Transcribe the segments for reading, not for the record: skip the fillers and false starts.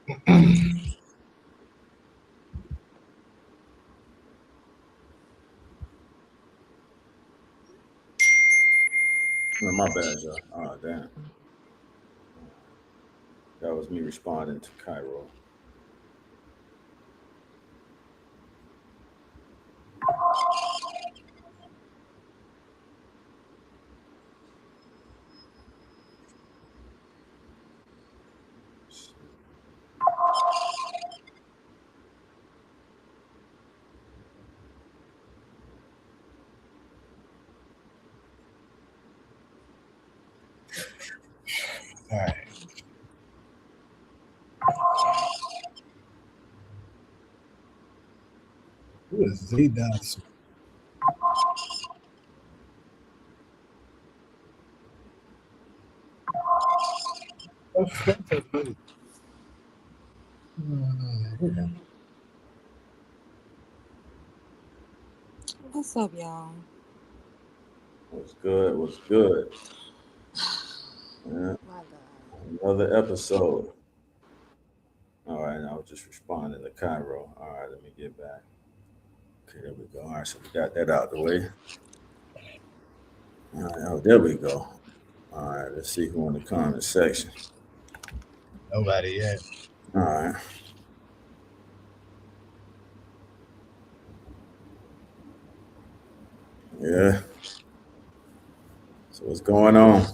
No, my bad, y'all. Oh, damn. That was me responding to Cairo. All right. Who is Z Dawson? What's up, y'all? What's good? What's good? Yeah, My God. another episode. All right, I was just responding to Cairo. All right, let me get back. Okay, there we go. All right, so we got that out the way. All right, oh, there we go. All right, let's see who in the comment section. Nobody yet. All right. Yeah. So what's going on?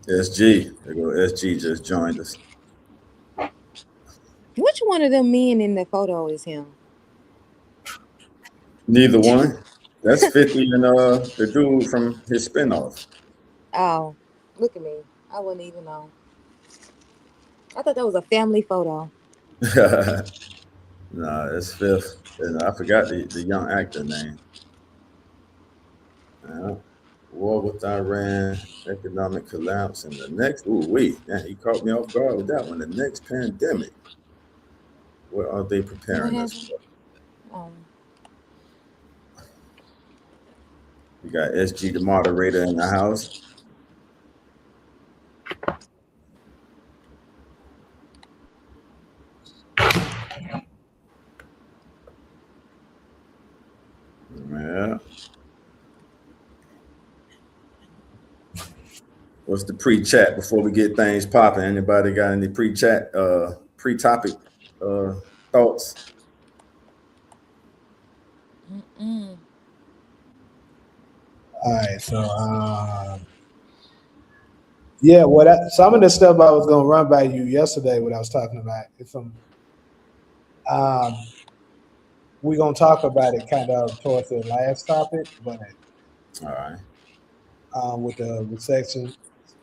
SG. There go SG just joined us. Which one of them men in the photo is him? Neither one. That's 50 and the dude from his spinoff. Oh, look at me. I wouldn't even know. I thought that was a family photo. Nah, that's fifth. And I forgot the young actor name. War with Iran, economic collapse, and the next. Ooh, wait, man, he caught me off guard with that one. The next pandemic. What are they What preparing us happened? for? Um, We got SG, the moderator, in the house. Yeah. What's the pre-chat before we get things popping? Anybody got any pre-chat, pre-topic thoughts? mm-mm. All right, so yeah, some of the stuff I was gonna run by you yesterday, what I was talking about, if um, we're gonna talk about it kind of towards the last topic, but All right. with the recession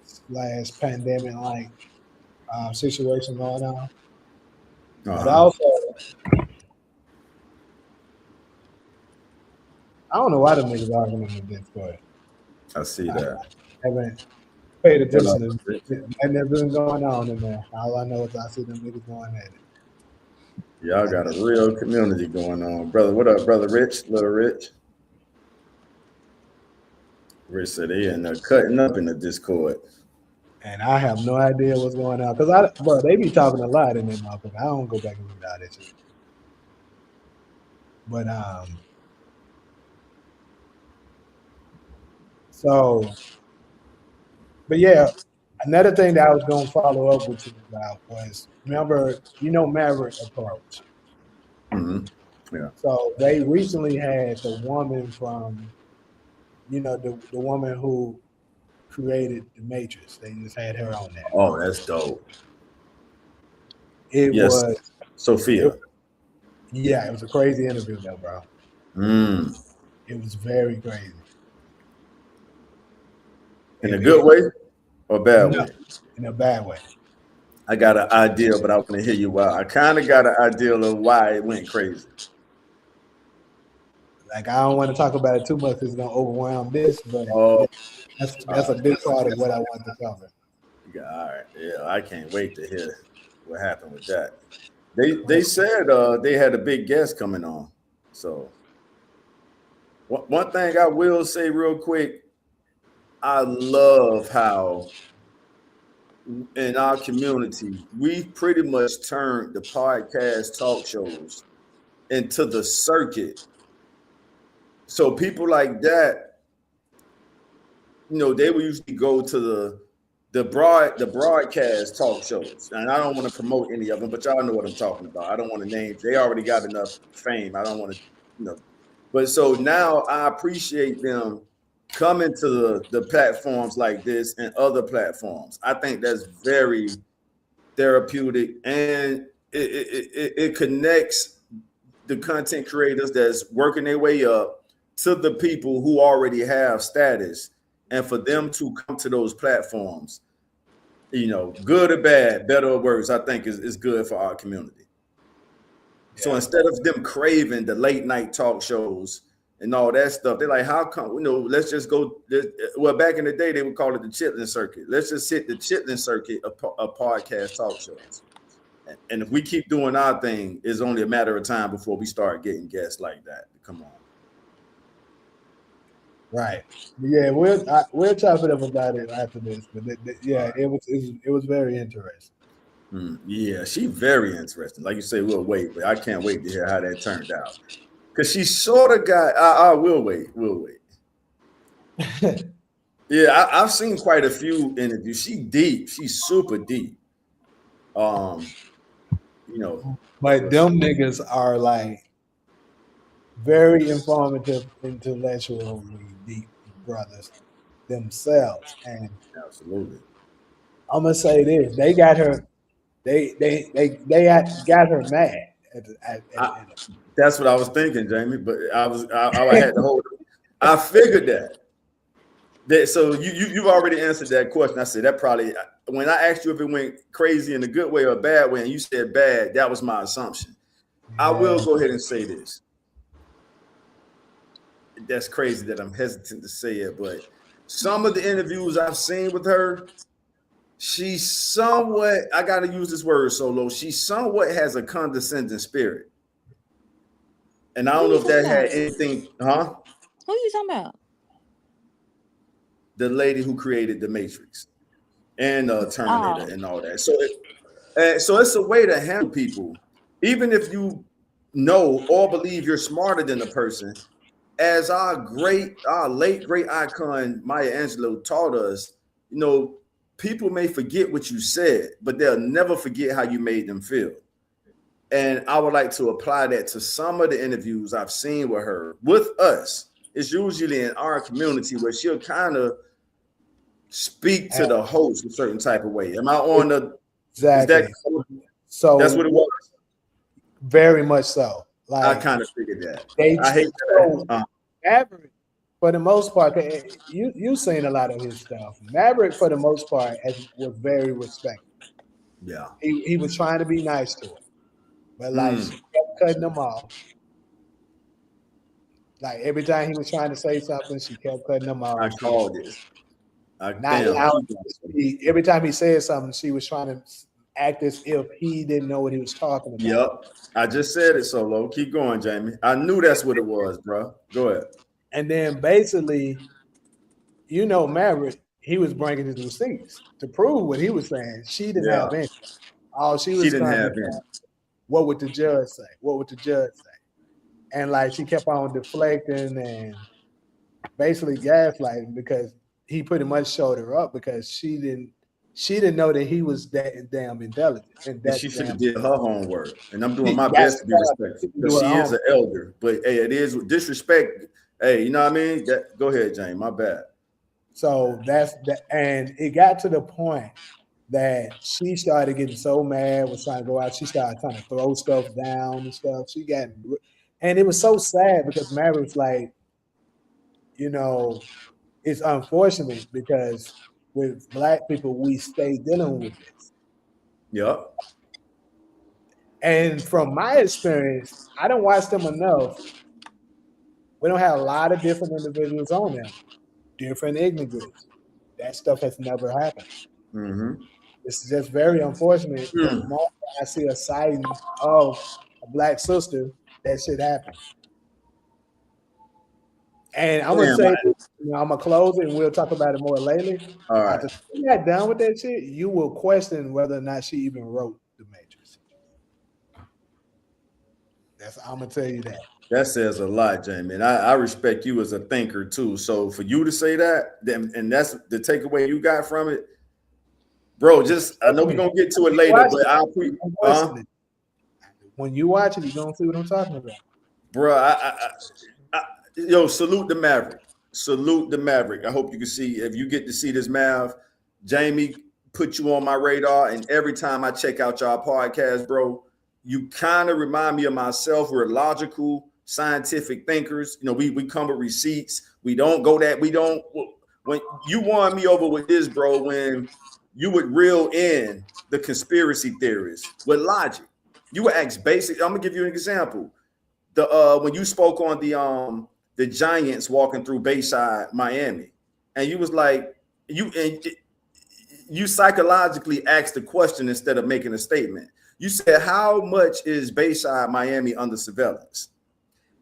slash pandemic like situation going on, but Uh-huh. also I don't know why the niggas arguing in the Discord. I see I that. haven't paid What up, attention Rich? to and there's been going on in there. All I know is I see them niggas going at it. Y'all got a real community going on. Brother, what up, brother Rich? Little Rich? Rich said they in there cutting up in the Discord. And I have no idea what's going on because they be talking a lot in that motherfucker. I don't go back and read all that shit. But so, but yeah, another thing that I was gonna follow up with you about was remember, Maverick Approach. Mm-hmm. Yeah. So they recently had the woman from, the woman who created the Matrix. They just had her on there. Oh, that's dope. It Yes, was, Sophia. yeah, it was a crazy interview though, bro. Mm. It was very crazy. In a If good it, way or bad no, way? in a bad way. I got an idea, but I want to hear you out. I kind of got an idea of why it went crazy. Like I don't want to talk about it too much because it's gonna overwhelm this, but Oh, that's a big part of what I want to cover. all right. Yeah, I can't wait to hear what happened with that. They said they had a big guest coming on. So one thing I will say real quick, I love how in our community, we pretty much turned the podcast talk shows into the circuit. So people like that, they would usually go to the broadcast talk shows. And I don't want to promote any of them, but y'all know what I'm talking about. I don't want to name. They already got enough fame. I don't want to, But so now I appreciate them coming to the platforms like this and other platforms. I think that's very therapeutic, and it connects the content creators that's working their way up to the people who already have status, and for them to come to those platforms, good or bad, better or worse, I think is good for our community. Yeah. So instead of them craving the late night talk shows and all that stuff, they're like, how come, let's just go. Well, back in the day, they would call it the Chitlin Circuit. Let's just hit the Chitlin Circuit of podcast talk shows. And if we keep doing our thing, it's only a matter of time before we start getting guests like that. Come on. Right. Yeah, we'll chop it up about it after this. But it was very interesting. Yeah, she's very interesting. Like you say, we'll wait, but I can't wait to hear how that turned out. Because she sort of got, I will wait. Yeah, I've seen quite a few interviews. She's super deep. But them niggas are like very informative, intellectually deep brothers themselves. And absolutely, I'm gonna say this: they got her. They got her mad. That's what I was thinking, Jamie. But I had to hold it. I figured that. So you've already answered that question. I said that probably when I asked you if it went crazy in a good way or a bad way, and you said bad, that was my assumption. Yeah. I will go ahead and say this. That's crazy that I'm hesitant to say it, but some of the interviews I've seen with her, she's somewhat, I got to use this word, Solo, she somewhat has a condescending spirit. And I don't know if that had anything, huh? Who are you talking about? The lady who created the Matrix and Terminator and all that. So it's a way to handle people, even if you know or believe you're smarter than the person. As our late great icon Maya Angelou taught us, people may forget what you said, but they'll never forget how you made them feel. And I would like to apply that to some of the interviews I've seen with her, with us. It's usually in our community where she'll kind of speak to the host a certain type of way. Am I on the exactly? So that's what it was. Very much so. Like, I kind of figured that. I hate that. Maverick, for the most part, you've seen a lot of his stuff. Maverick, for the most part, was very respectful. Yeah, he was trying to be nice to her, but she kept cutting him off. Like every time he was trying to say something, she kept cutting him off. I called it. Every time he said something, she was trying to act as if he didn't know what he was talking about. Yep. I just said it, Solo. Keep going, Jamie. I knew that's what it was, bro. Go ahead. And then basically, Maverick, he was bringing his receipts to prove what he was saying. She didn't have any. All she didn't have any. What would the judge say? What would the judge say? And she kept on deflecting and basically gaslighting because he pretty much showed her up because she didn't know that he was that damn intelligent. And she should have did her homework. And I'm doing my best to be respectful because she is an elder. But hey, it is disrespect. Hey, you know what I mean? Go ahead, James. My bad. So that's that, and it got to the point that she started getting so mad, was trying to go out. She started trying to throw stuff down and stuff. And it was so sad because Maverick's like, it's unfortunate because with Black people, we stay dealing with this. Yep. And from my experience, I don't watch them enough. We don't have a lot of different individuals on them, different ethnic groups. That stuff has never happened. Mm-hmm. It's just very unfortunate. The moment I see a sighting of a Black sister, that shit happens. And I'm gonna say, I'm gonna close it, and we'll talk about it more later. All right. After she got done with that shit, you will question whether or not she even wrote The Matrix. I'm gonna tell you that. That says a lot, Jamie. And I respect you as a thinker too. So for you to say that, and that's the takeaway you got from it, bro. Just I know we're gonna get to it later, but when you watch it, you're gonna see what I'm talking about. Bro, yo, salute the Maverick. Salute the Maverick. I hope you can see if you get to see this Mav. Jamie put you on my radar, and every time I check out y'all podcast, bro, you kind of remind me of myself. We're logical, scientific thinkers. You know, we come with receipts. We don't go that. We don't. When you won me over with this, bro, when you would reel in the conspiracy theories with logic, you would ask basic. I'm gonna give you an example. When you spoke on the Giants walking through Bayside, Miami, and you was like you psychologically asked the question instead of making a statement. You said, how much is Bayside, Miami under surveillance?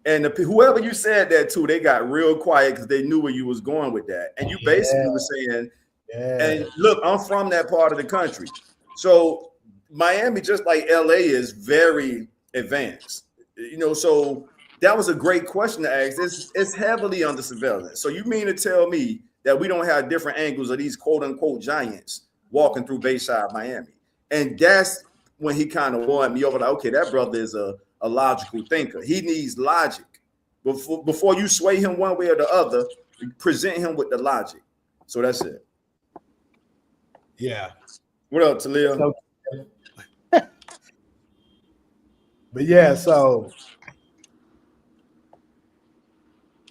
And whoever you said that to, they got real quiet because they knew where you was going with that. And you basically were saying, and look, I'm from that part of the country. So Miami, just like LA, is very advanced. You know, so that was a great question to ask. It's heavily under surveillance. So you mean to tell me that we don't have different angles of these quote unquote giants walking through Bayside, Miami? And that's when he kind of won me over. Like, okay, that brother is a logical thinker. He needs logic. Before you sway him one way or the other, present him with the logic. So that's it. Yeah. What up, Talia? But yeah, so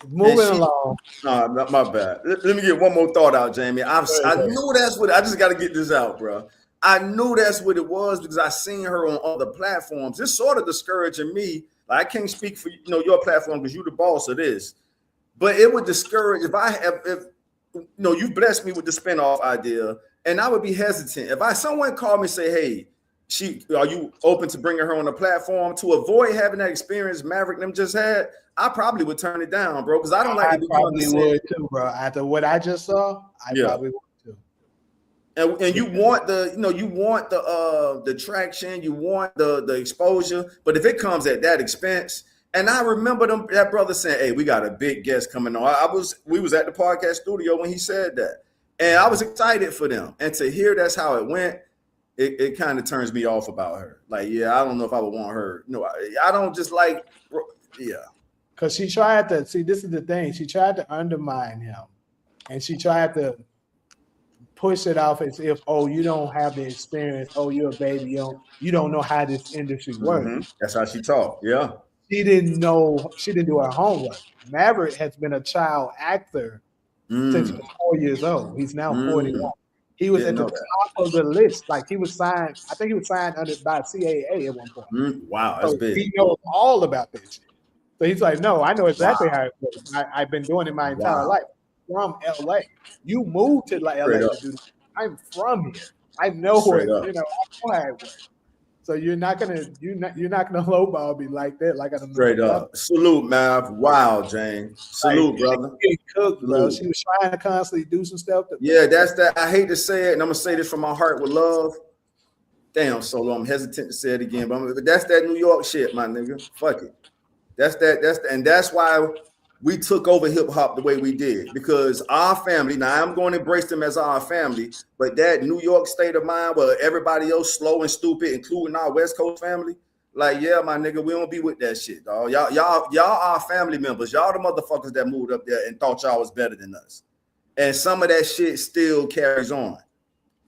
moving along. No, not my bad. Let me get one more thought out, Jamie. I knew that's what I just got to get this out, bro. I knew that's what it was because I seen her on other platforms. It's sort of discouraging me. Like, I can't speak for your platform because you're the boss of this, but it would discourage if you blessed me with the spinoff idea, and I would be hesitant if someone called me and say, "Hey, are you open to bringing her on the platform?" To avoid having that experience Maverick them just had, I probably would turn it down, bro, because I don't like. I probably would too, bro. After what I just saw, I probably would too. And you want the traction, you want the exposure, but if it comes at that expense, and I remember that brother saying, "Hey, we got a big guest coming on." We was at the podcast studio when he said that, and I was excited for them, and to hear that's how it went. It kind of turns me off about her. Like, yeah, I don't know if I would want her. No, I don't just like, yeah. Because she tried to, see, this is the thing. She tried to undermine him. And she tried to push it off as if, oh, you don't have the experience. Oh, you're a baby. You don't know how this industry works. Mm-hmm. That's how she talked, yeah. She didn't do her homework. Maverick has been a child actor since he was 4 years old. He's now 41. He was at the top of the list. Like, he was signed, I think he was signed by CAA at one point. Wow, that's big. He knows all about this shit. So he's like, no, I know exactly how it works. I've been doing it my entire life. From LA. You moved to LA to do this. I'm from here. I know I know how it works. So you're not gonna lowball me like that. Like, I don't know. Straight up. Salute, Mav. Wow, James. Salute, brother. Cooked, bro. She was trying to constantly do some stuff. That's that. I hate to say it, and I'm gonna say this from my heart with love. Damn, Solo. I'm hesitant to say it again, but that's that New York shit, my nigga. Fuck it. That's why we took over hip hop the way we did, because our family. Now I'm going to embrace them as our family, but that New York state of mind where everybody else slow and stupid, including our West Coast family. Like, yeah, my nigga, we don't be with that shit, dog. Y'all are family members. Y'all the motherfuckers that moved up there and thought y'all was better than us. And some of that shit still carries on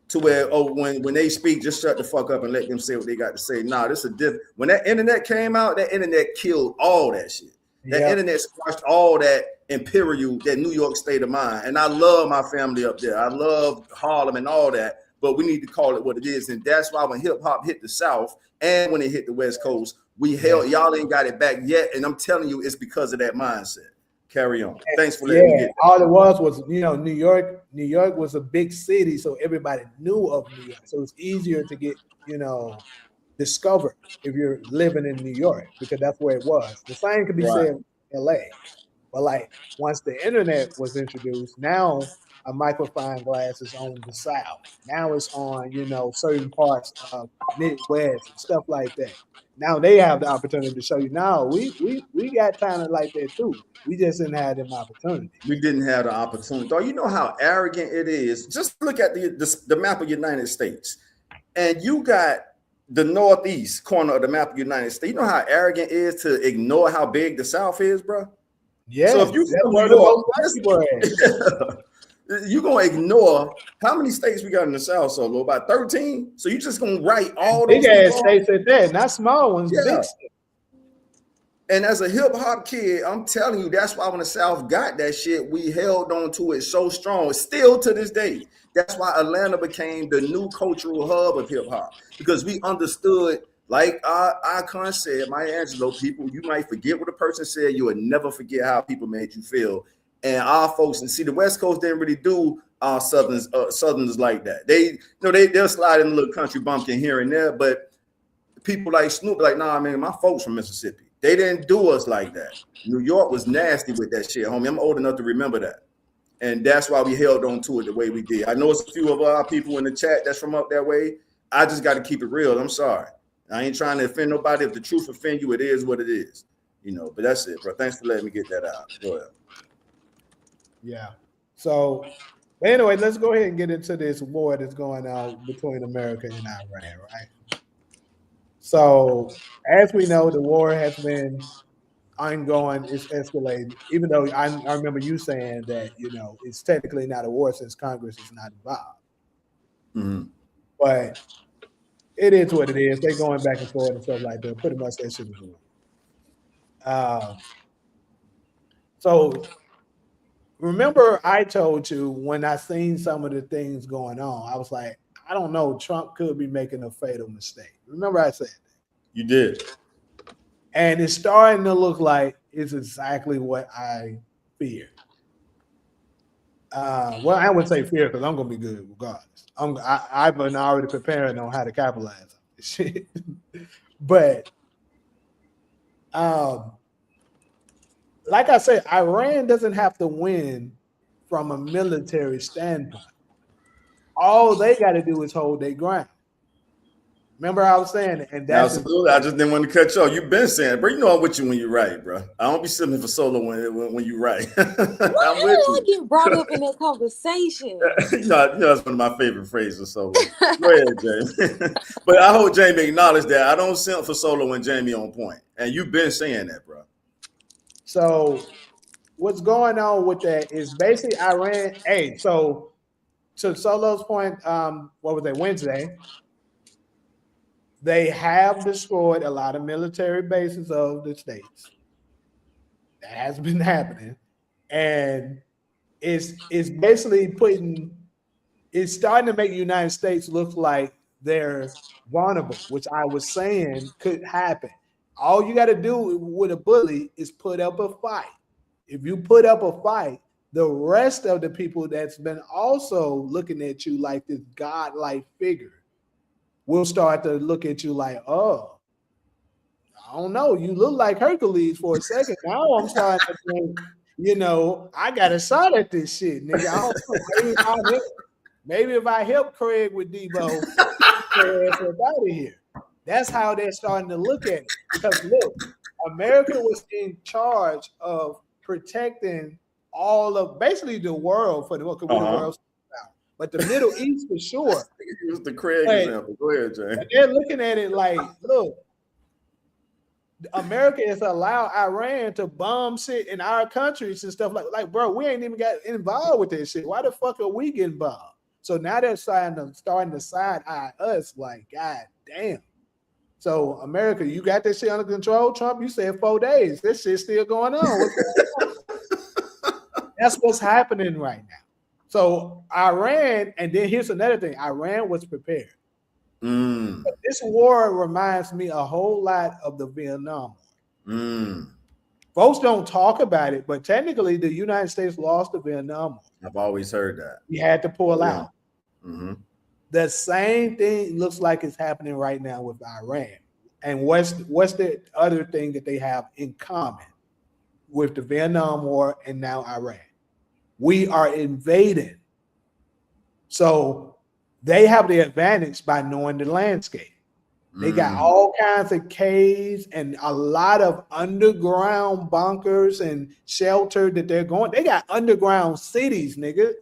to where, when they speak, just shut the fuck up and let them say what they got to say. Nah, this is different. When that internet came out, that internet killed all that shit. That internet squashed all that that New York state of mind. And I love my family up there. I love Harlem and all that, but we need to call it what it is. And that's why when hip hop hit the South and when it hit the West Coast, y'all ain't got it back yet. And I'm telling you, it's because of that mindset. Carry on. Thanks for letting me get that. All it was, New York. New York was a big city, so everybody knew of New York. So it's easier to get, discovered if you're living in New York, because that's where it was. The same could be said in LA. But like once the internet was introduced, now a microfine glass is on the South. Now it's on, certain parts of Midwest and stuff like that. Now they have the opportunity to show you. Now we got talent like that too. We just didn't have them opportunities. We didn't have the opportunity. Though you know how arrogant it is. Just look at the map of the United States, and you got the northeast corner of the map of the United States. You know how arrogant it is to ignore how big the South is, bro. Yeah. So if you from New York, you're gonna ignore how many states we got in the South, Solo? About 13. So you just gonna write all big those ass states at that, not small ones, Yeah. big states. And as a hip hop kid, I'm telling you, that's why when the South got that shit, we held on to it so strong. Still to this day. That's why Atlanta became the new cultural hub of hip hop, because we understood, like Icon said, Maya Angelou, people, you might forget what a person said, you would never forget how people made you feel. And our folks, and see, the West Coast didn't really do our Southerners like that. They'll slide in a little country bumpkin here and there, but people like Snoop, like, nah, man, my folks from Mississippi. They didn't do us like that. New York was nasty with that shit, homie. I'm old enough to remember that. And that's why we held on to it the way we did. I know it's a few of our people in the chat that's from up that way. I just got to keep it real. I'm sorry. I ain't trying to offend nobody. If the truth offend you, it is what it is. But that's it, bro. Thanks for letting me get that out. Go ahead. Yeah. So anyway, let's go ahead and get into this war that's going on between America and Iran, right? So as we know, the war has been ongoing, it's escalated, even though I remember you saying that, it's technically not a war since Congress is not involved. Mm-hmm. But it is what it is. They're going back and forth and stuff like that. Pretty much that shit is war. So remember I told you when I seen some of the things going on, I was like, I don't know, Trump could be making a fatal mistake. Remember I said that? You did. And it's starting to look like it's exactly what I feared. Well, I wouldn't say fear because I'm going to be good regardless. I've been already preparing on how to capitalize on this shit. But like I said, Iran doesn't have to win from a military standpoint. All they got to do is hold their ground. Remember I was saying it, and that's absolutely. I just didn't want to cut you off. You've been saying it, bro. You know I'm with you when you're right, bro. I don't be sitting for solo when you're right. I'm with you. I get brought up in that conversation. That's one of my favorite phrases. Solo. Go ahead, Jamie. But I hope Jamie acknowledged that I don't simp for Solo and Jamie on point, and you've been saying that, bro. So what's going on with that is basically Iran. Hey, so to Solo's point, what was that, Wednesday? They have destroyed a lot of military bases of the states. That has been happening. And it's basically it's starting to make the United States look like they're vulnerable, which I was saying could happen. All you got to do with a bully is put up a fight. If you put up a fight, the rest of the people that's been also looking at you like this godlike figure will start to look at you like, oh, I don't know. You look like Hercules for a second. Now I'm starting to think, I got a shot at this shit, nigga. I don't know. Maybe if I help Craig with Debo, get out of here. That's how they're starting to look at it. Because look, America was in charge of protecting all of basically the world for the world. But the Middle East for sure. Use the Craig example. Go ahead, Jay. They're looking at it like, look, America has allowed Iran to bomb shit in our countries and stuff like, bro, we ain't even got involved with this shit. Why the fuck are we getting bombed? So now they're starting to side eye us like, God damn. So America, you got this shit under control? Trump, you said 4 days. This shit's still going on. That's what's happening right now. So Iran, and then here's another thing. Iran was prepared. This war reminds me a whole lot of the Vietnam War. Folks don't talk about it, but technically the United States lost the Vietnam War. I've always heard that. We had to pull out. Mm-hmm. The same thing looks like it's happening right now with Iran. And what's the other thing that they have in common? with the Vietnam War and now Iran. We are invading. So they have the advantage by knowing the landscape. They got all kinds of caves and a lot of underground bunkers and shelter that they're going. They got underground cities, nigga.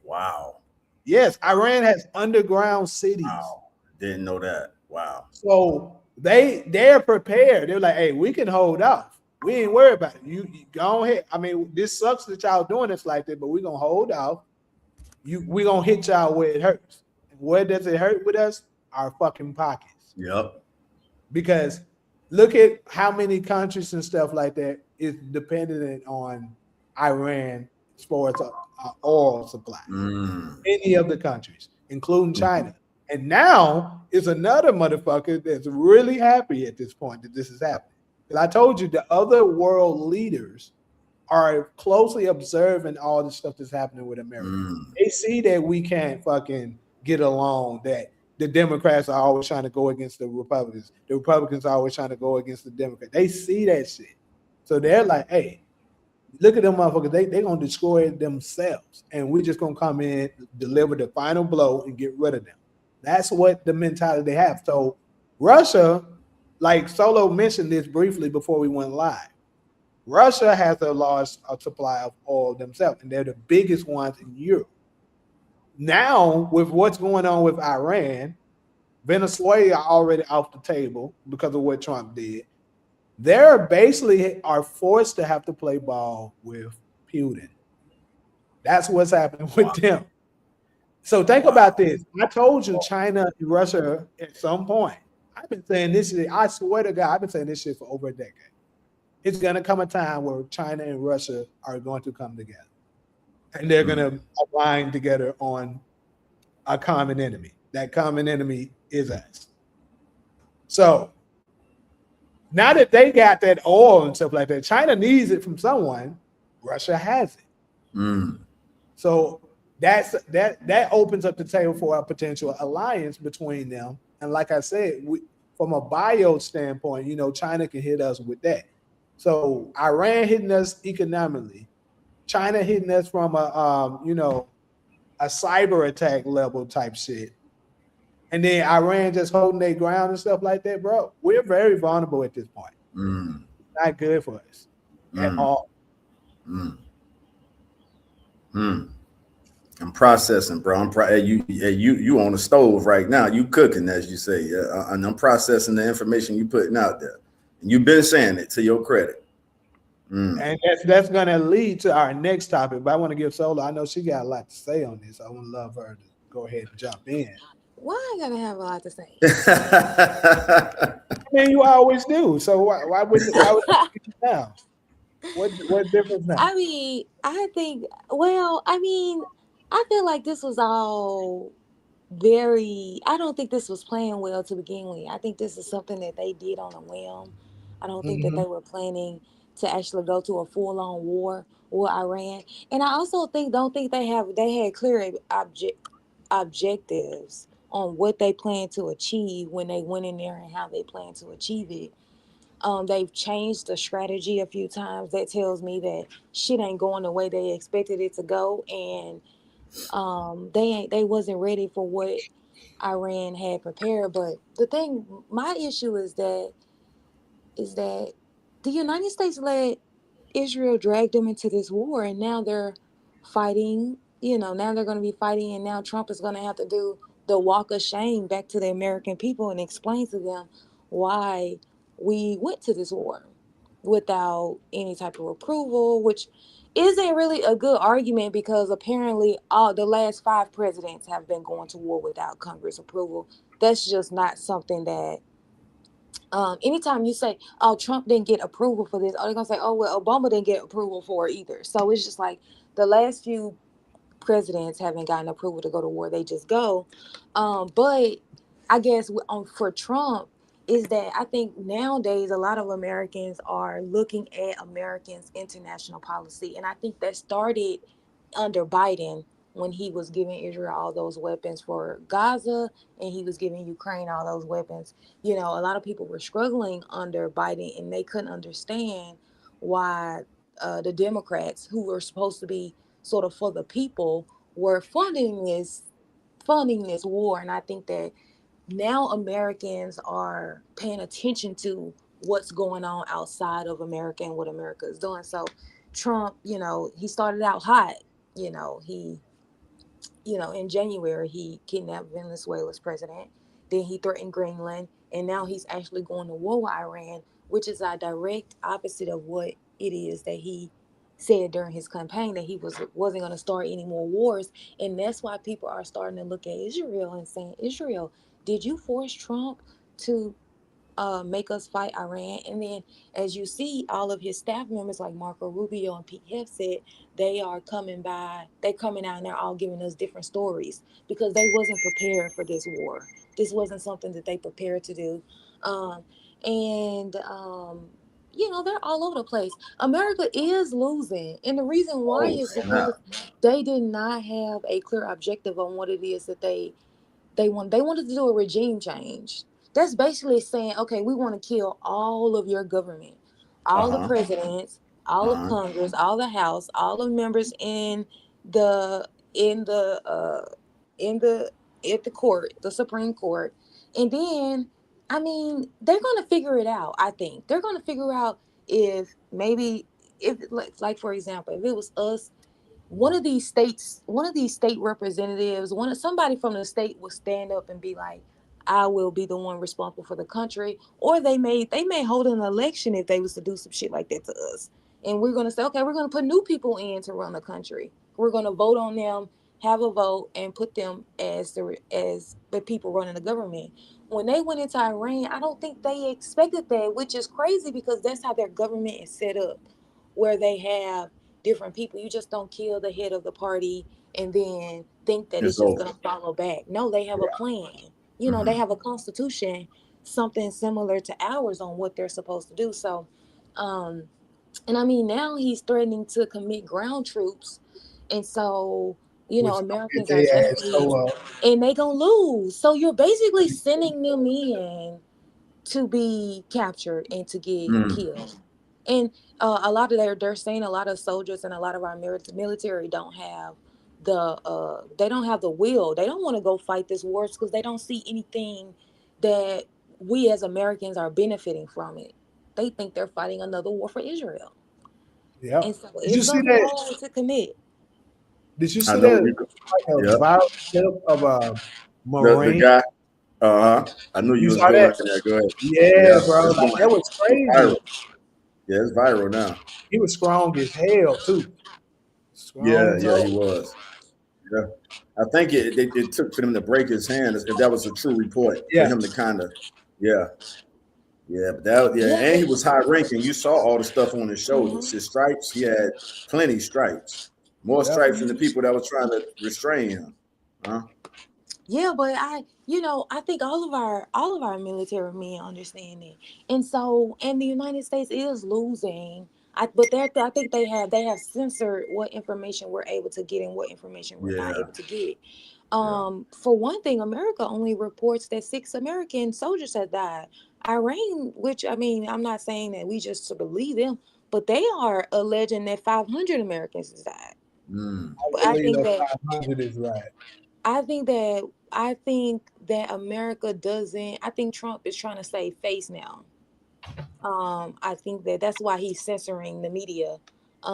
Wow. Yes, Iran has underground cities. Wow. Didn't know that. Wow. So they're prepared. They're like, hey, we can hold off. We ain't worried about it. You go ahead. I mean, this sucks that y'all doing this like that, but we're gonna hold off. We gonna hit y'all where it hurts. Where does it hurt with us? Our fucking pockets. Yep. Because look at how many countries and stuff like that is dependent on Iran as far as oil supply. Many of the countries, including China. And now it's another motherfucker that's really happy at this point that this is happening. Because I told you the other world leaders are closely observing all the stuff that's happening with America. They see that we can't fucking get along, that the Democrats are always trying to go against the Republicans. The Republicans are always trying to go against the Democrats. They see that shit. So they're like, hey, look at them motherfuckers. They're going to destroy themselves. And we're just going to come in, deliver the final blow, and get rid of them. That's what the mentality they have. So Russia, like Solo mentioned this briefly before we went live, Russia has a large supply of oil themselves, and they're the biggest ones in Europe. Now, with what's going on with Iran, Venezuela already off the table because of what Trump did. They're basically are forced to have to play ball with Putin. That's what's happening with them. So think about this. I told you China and Russia at some point. I've been saying this shit. I swear to God, I've been saying this shit for over a decade. It's going to come a time where China and Russia are going to come together. And they're going to align together on a common enemy. That common enemy is us. So now that they got that oil and stuff like that, China needs it from someone. Russia has it. So that opens up the table for a potential alliance between them. And like I said, from a bio standpoint, China can hit us with that. So Iran hitting us economically, China hitting us from a cyber attack level type shit, and then Iran just holding their ground and stuff like that, bro. We're very vulnerable at this point. Not good for us at all. I'm processing, bro. You on the stove right now. You cooking, as you say, and I'm processing the information you putting out there. And you've been saying it, to your credit. And that's going to lead to our next topic. But I want to give Sola, I know she got a lot to say on this. I would love her to go ahead and jump in. Why I gotta have a lot to say? I mean, you always do. So why would you now? What difference now? I mean, I feel like this was all I don't think this was playing well to begin with. I think this is something that they did on a whim. I don't think that they were planning to actually go to a full-on war with Iran. And I also don't think they had clear objectives on what they plan to achieve when they went in there and how they plan to achieve it. They've changed the strategy a few times. That tells me that shit ain't going the way they expected it to go, and they wasn't ready for what Iran had prepared. But my issue is that the United States let Israel drag them into this war, and now they're fighting. Now they're going to be fighting, and now Trump is going to have to do the walk of shame back to the American people and explain to them why we went to this war without any type of approval, which isn't really a good argument because apparently all the last 5 presidents have been going to war without Congress approval. That's just not something that anytime you say, oh, Trump didn't get approval for this, they're gonna say, oh, well, Obama didn't get approval for it either. So it's just like the last few presidents haven't gotten approval to go to war. They just go. But I guess for Trump is that I think nowadays a lot of Americans are looking at Americans' international policy. And I think that started under Biden when he was giving Israel all those weapons for Gaza and he was giving Ukraine all those weapons. A lot of people were struggling under Biden and they couldn't understand why the Democrats, who were supposed to be sort of for the people, were funding this war. And I think that now Americans are paying attention to what's going on outside of America and what America is doing. So Trump, he started out hot. He in January, he kidnapped Venezuela's president. Then he threatened Greenland. And now he's actually going to war with Iran, which is a direct opposite of what it is that he said during his campaign, that he wasn't going to start any more wars. And that's why people are starting to look at Israel and saying, Israel, did you force Trump to make us fight Iran? And then, as you see, all of his staff members like Marco Rubio and Pete Hegseth, they are coming out and they're all giving us different stories because they wasn't prepared for this war. This wasn't something that they prepared to do. And they're all over the place. America is losing. And the reason why is because they did not have a clear objective on what it is that they wanted to do a regime change. That's basically saying, okay, we want to kill all of your government, all the presidents, all of Congress, all the House, all the members at the court, the Supreme Court. And then, they're going to figure it out. I think they're going to figure out if like, for example, if it was us, one of these state representatives, somebody from the state will stand up and be like, I will be the one responsible for the country. Or they may hold an election if they was to do some shit like that to us. And we're going to say, okay, we're going to put new people in to run the country. We're going to vote on them, have a vote, and put them as the people running the government. When they went into Iran, I don't think they expected that, which is crazy because that's how their government is set up, where they have different people. You just don't kill the head of the party and then think that it's just going to follow back. No, they have a plan. They have a constitution, something similar to ours on what they're supposed to do. So, now he's threatening to commit ground troops. And so, Americans are and they gonna lose. So you're basically sending them in to be captured and to get killed. And a lot of they're saying a lot of soldiers and a lot of our military don't have the will. They don't want to go fight this war because they don't see anything that we as Americans are benefiting from it. They think they're fighting another war for Israel. Yeah. And so it's going to be hard to commit. Did you see that viral clip of a Marine? The guy. I knew you was going there. Go ahead. Yeah, bro. That was crazy. Viral. Yeah, it's viral now. He was strong as hell too. He was. Yeah, I think it took for them to break his hand if that was a true report. For him to kind of, and he was high ranking. You saw all the stuff on his shoulders, his stripes. He had plenty stripes, more stripes than the people that was trying to restrain him. Yeah, but I think all of our military men understand it, and the United States is losing. I think they have censored what information we're able to get and what information we're not able to get. For one thing, America only reports that 6 American soldiers have died. Iran, which I'm not saying that we just to believe them, but they are alleging that 500 Americans has died. But I think that 500 is right. I think that America doesn't. I think Trump is trying to save face now. I think that's why he's censoring the media.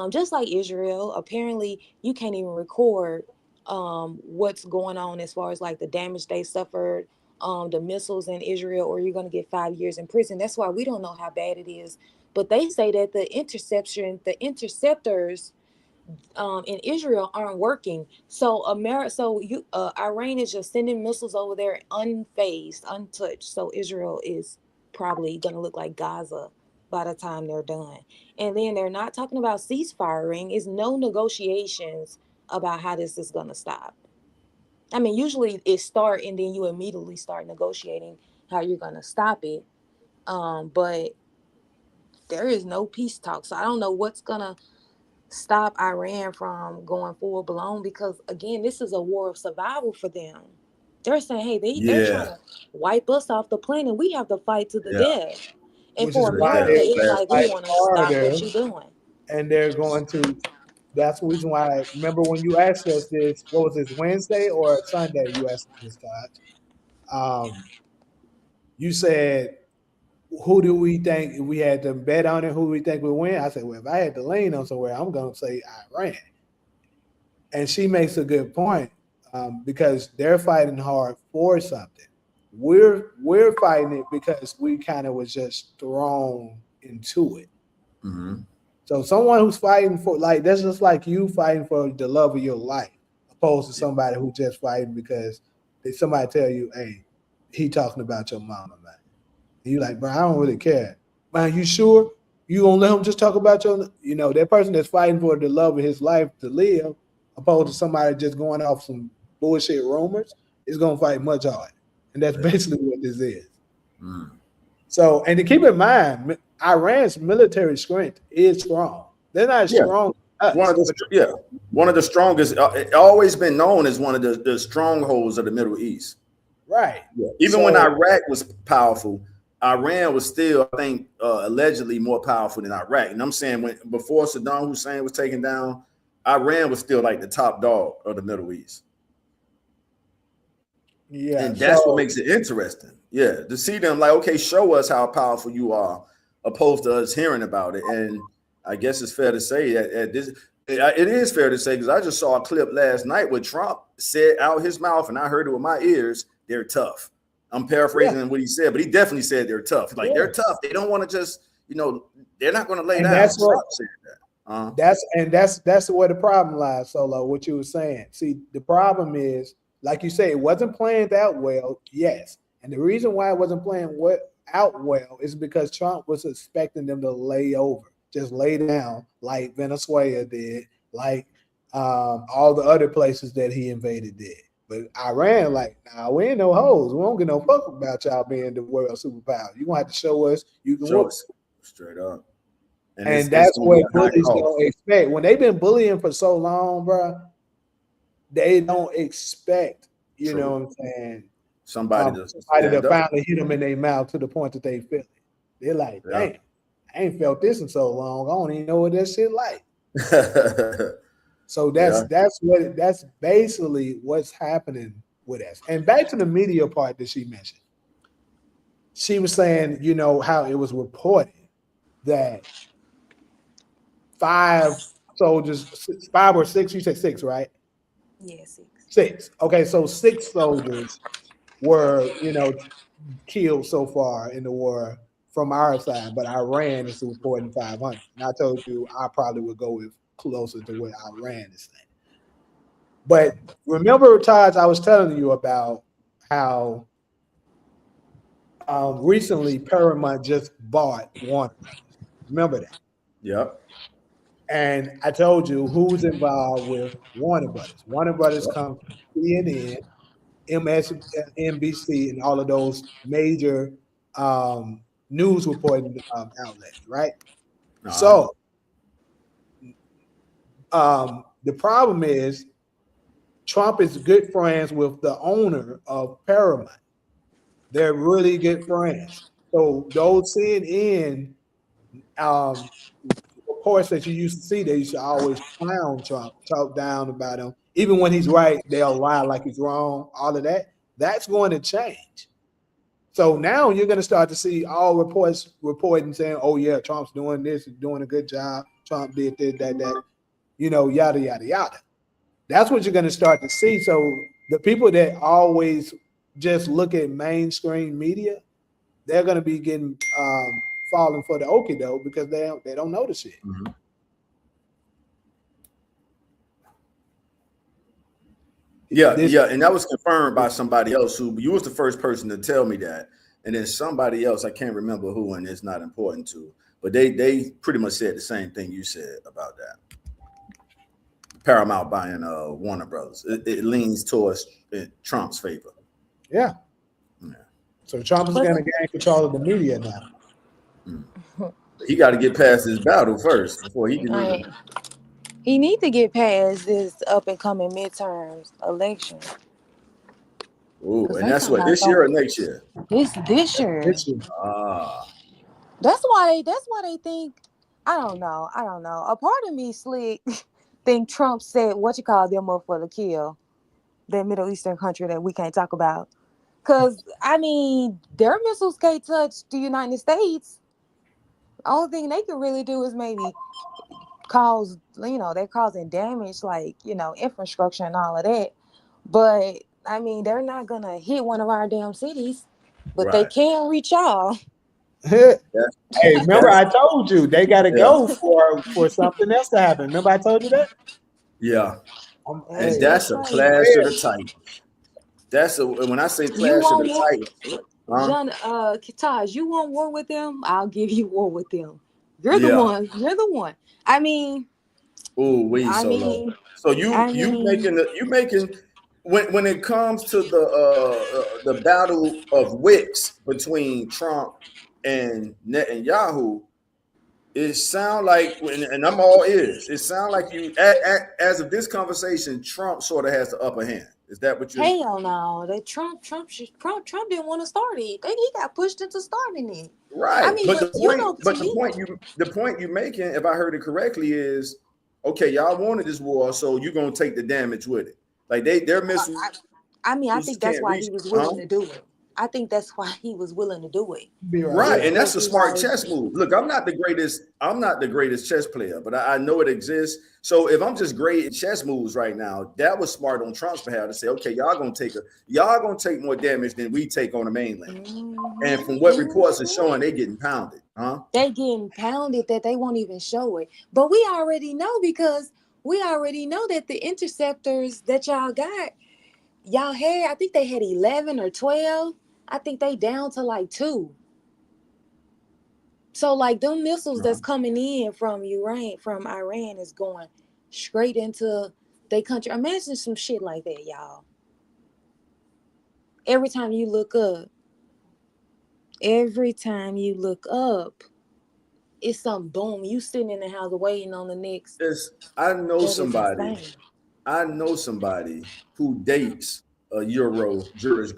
Just like Israel, apparently you can't even record what's going on as far as like the damage they suffered, the missiles in Israel, or you're going to get 5 years in prison. That's why we don't know how bad it is. But they say that the interceptors in Israel aren't working. So Iran is just sending missiles over there unfazed, untouched. So Israel is probably going to look like Gaza by the time they're done. And then they're not talking about ceasefiring. It's no negotiations about how this is going to stop. Usually it start and then you immediately start negotiating how you're going to stop it. But there is no peace talk. So I don't know what's going to stop Iran from going full blown, because again, this is a war of survival for them. They're saying, hey, they're trying to wipe us off the planet. We have to fight to the death. And for America, it's like, we want to stop what you're doing. and they're going to. That's the reason why. Remember when you asked us this? What was this, Wednesday or Sunday? You asked us this, Todd. You said, "Who do we think if we had to bet on it? Who do we think would win?" I said, "Well, if I had to lean on somewhere, I'm going to say Iran." And she makes a good point because they're fighting hard for something. We're fighting it because we kind of was just thrown into it. Mm-hmm. So someone who's fighting for, like, that's just like you fighting for the love of your life, opposed to somebody who just fighting because somebody tell you, "Hey, he talking about your mama, man." And you like, "Bro, I don't really care." "Man, you sure? You gonna let him just talk about your," that person that's fighting for the love of his life to live, opposed to somebody just going off some bullshit rumors, is gonna fight much harder. And that's basically what this is. Mm. So, and to keep in mind, Iran's military strength is strong. They're not strong. One of the strongest. It always been known as one of the strongholds of the Middle East. Right. Yeah. Even when Iraq was powerful, Iran was still, I think, allegedly more powerful than Iraq. And I'm saying before Saddam Hussein was taken down, Iran was still like the top dog of the Middle East. Yeah. And that's what makes it interesting. Yeah. To see them like, okay, show us how powerful you are, opposed to us hearing about it. And I guess it's fair to say that it is fair to say, because I just saw a clip last night where Trump said out his mouth, and I heard it with my ears, they're tough. I'm paraphrasing what he said, but he definitely said they're tough. Like, they're tough. They don't want to just, they're not going to lay down. That's what said that. That's where the problem lies, Solo, what you were saying. See, the problem is, like you say, it wasn't planned out well, yes. And the reason why it wasn't planned out well is because Trump was expecting them to lay over, just lay down like Venezuela did, like all the other places that he invaded did. But Iran, like, nah, we ain't no hoes. We don't get no fuck about y'all being the world superpower. You're going to have to show us you can work. Straight up. And that's what bullies don't expect. When they've been bullying for so long, bro, they don't expect, you know what I'm saying, somebody to finally hit them in their mouth to the point that they feel it. They're like, "Damn, I ain't felt this in so long. I don't even know what that shit like." So that's basically what's happening with us. And back to the media part that she mentioned. She was saying, how it was reported that 5 soldiers, 5 or 6, you said 6, right? Yeah, 6. 6. Okay, so 6 soldiers were, killed so far in the war from our side, but Iran is reporting 500. And I told you I probably would go with closer to what Iran is saying. But remember, Todd, I was telling you about how recently Paramount just bought Warner Brothers. Remember that? Yep. And I told you who's involved with Warner Brothers. Warner Brothers comes from CNN, MSNBC, and all of those major news reporting outlets, right? So the problem is Trump is good friends with the owner of Paramount. They're really good friends. So those CNN reports that you used to see, they used to always clown Trump, talk down about him. Even when he's right, they'll lie like he's wrong. All of that, that's going to change. So now you're going to start to see all reports reporting saying, "Oh yeah, Trump's doing this, he's doing a good job. Trump did this, that, yada, yada, yada." That's what you're going to start to see. So the people that always just look at mainstream media, they're going to be getting falling for the okie doke because they don't know the shit. Mm-hmm. Yeah, and that was confirmed by somebody else who you was the first person to tell me that, and then somebody else, I can't remember who, and it's not important to, but they pretty much said the same thing you said about that. Paramount buying Warner Brothers, it leans towards Trump's favor. Yeah. So Trump is going to gain control of the media now. He got to get past his battle first before he can. He need to get past this up and coming midterms election. Oh, and that's what, this year or next year? This year. Ah. That's why they think I don't know. I don't know. A part of me, Slick, think Trump said what you call them up for the kill, that Middle Eastern country that we can't talk about. Cause I mean, their missiles can't touch the United States. Only thing they can really do is maybe cause, they're causing damage, like, infrastructure and all of that. But I mean, they're not gonna hit one of our damn cities, but they Right. can reach y'all. Hey, remember That's I told you they got to yeah, go for something else to happen. Remember I told you that? yeah. That's And Hey, that's a right. clash of the Titans. That's a when I say You clash of want the war, Titans, huh? John? Taj, you want war with them? I'll give you war with them. You're the Yeah. one. You're the one. I mean, Ooh, we I solo. mean, So I you mean, making when it comes to the battle of wits between Trump and Netanyahu, it sound like and I'm all ears. It sound like as of this conversation, Trump sort of has the upper hand. Is that what you're hell no. That Trump didn't want to start it. He got pushed into starting it. I right? mean, But but to me, the point you making, if I heard it correctly, is okay. Y'all wanted this war, so you're gonna take the damage with it. Like their missiles I, I mean, I think that's can't why reach, he was huh? willing to do it. I think that's why he was willing to do it. be right Right, back. and that's Because a he smart like, chess move. Look, I'm not the greatest. I'm not the greatest chess player, but I know it exists. So if I'm just great at chess moves right now, that was smart on Trump's behalf to say, okay, y'all gonna take more damage than we take on the mainland. And from what reports are showing, they getting pounded, huh? they getting pounded that they won't even show it. But we already know, because we already know that the interceptors that y'all had, I think they had 11 or 12. I think they down to like 2. So like them missiles Uh-huh. that's coming in from Iran is going straight into their country. Imagine some shit like that, y'all. Every time you look up, every time you look up, it's some boom. You sitting in the house waiting on the next. It's, I know That is somebody. insane. I know somebody who dates a Euro Jewish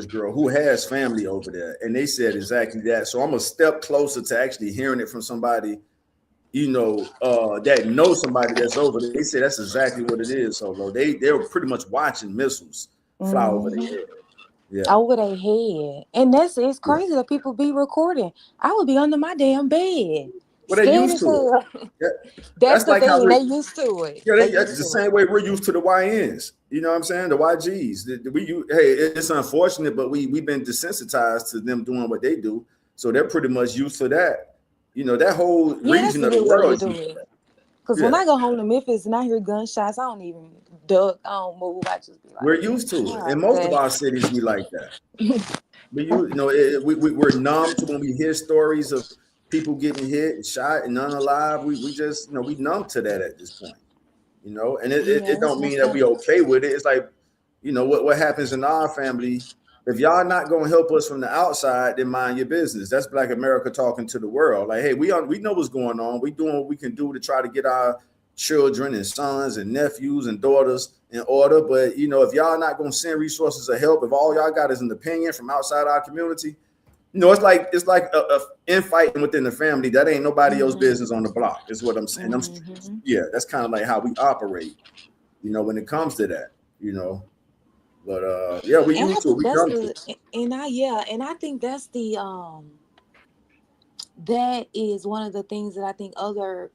girl who has family over there, and they said exactly that. So I'm a step closer to actually hearing it from somebody, that knows somebody that's over there. They say that's exactly what it is. So low, they're pretty much watching missiles fly over their Mm-hmm. head. Yeah, Over their head. And it's yeah. crazy that people be recording. I would be under my damn bed. Well, they Scared used as to it. hell. Yeah, That's that's the like how thing. we. They used to it. Yeah, They that's used the to it. same way we're used to the YNs. You know what I'm saying? The YGs. Hey, it's unfortunate, but we've been desensitized to them doing what they do. So they're pretty much used to that. That whole Yeah, that's region a of the good way world to is do used to it. that. Because when Yeah, I go home to Memphis and I hear gunshots, I don't even duck. I don't move. I just be we're like, used to it. oh, In most of okay. our cities, we like that. But we're numb to when we hear stories of people getting hit and shot and none alive. We just, we numb to that at this point. And it Yeah, don't that's mean that kind we okay with it. It's like, what happens in our family. If y'all not gonna help us from the outside, then mind your business. That's Black America talking to the world. Like, hey, we know what's going on. We doing what we can do to try to get our children and sons and nephews and daughters in order. But if y'all not gonna send resources of help, if all y'all got is an opinion from outside our community, it's like a infighting within the family. That ain't nobody else's of. business on the block, is what I'm saying. Mm-hmm. Yeah, that's kind of like how we operate, when it comes to that. But yeah, we And I used to it. think We that's come to it. and I think that's that is one of the things that I think other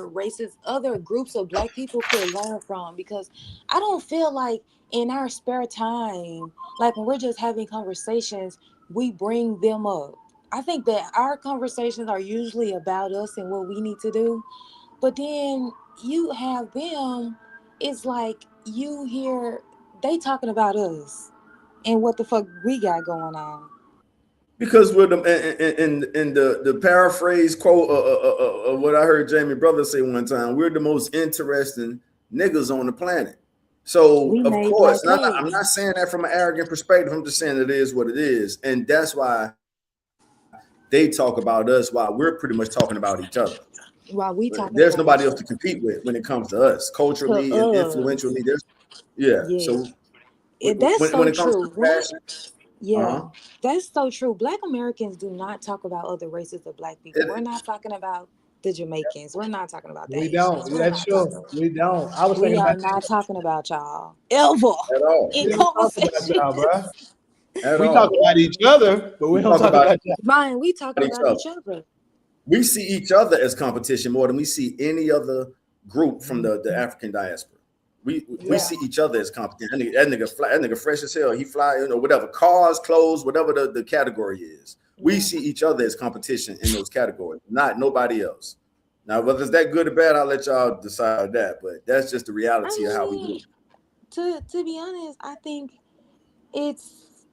races, other groups of Black people could learn from, because I don't feel like in our spare time, like when we're just having conversations, we bring them up. I think that our conversations are usually about us and what we need to do, but then you have them, it's like you hear they talking about us and what the fuck we got going on. Because we're in the paraphrase quote of what I heard Jamie Brother say one time, we're the most interesting niggas on the planet. So We of made course, Black and I'm Page. not saying that from an arrogant perspective. I'm just saying it is what it is, and that's why they talk about us while we're pretty much talking about each other. While we talking There's about nobody each else to other. compete with when it comes to us To culturally and us. influentially. Yeah. Yes. So when, That's when so it comes to true. fashion, Yeah, that's so true. Black Americans do not talk about other races of black people. We're not talking about the Jamaicans. We're not talking about the We Haitians. don't. We're That's not true. talking. We don't. I was We thinking are about not that. talking about y'all ever at all. We in don't talk about conversation. y'all, bro. At We all. talk about each other, but we don't talk about y'all. Mine, we talk Each about other. each other. We see each other as competition more than we see any other group from the African diaspora. We see each other as competition. That nigga fresh as hell. He fly, whatever, cars, clothes, whatever the category is. We see each other as competition in those categories, not nobody else. Now, whether it's that good or bad, I'll let y'all decide that. But that's just the reality of how we do it. To be honest, I think it's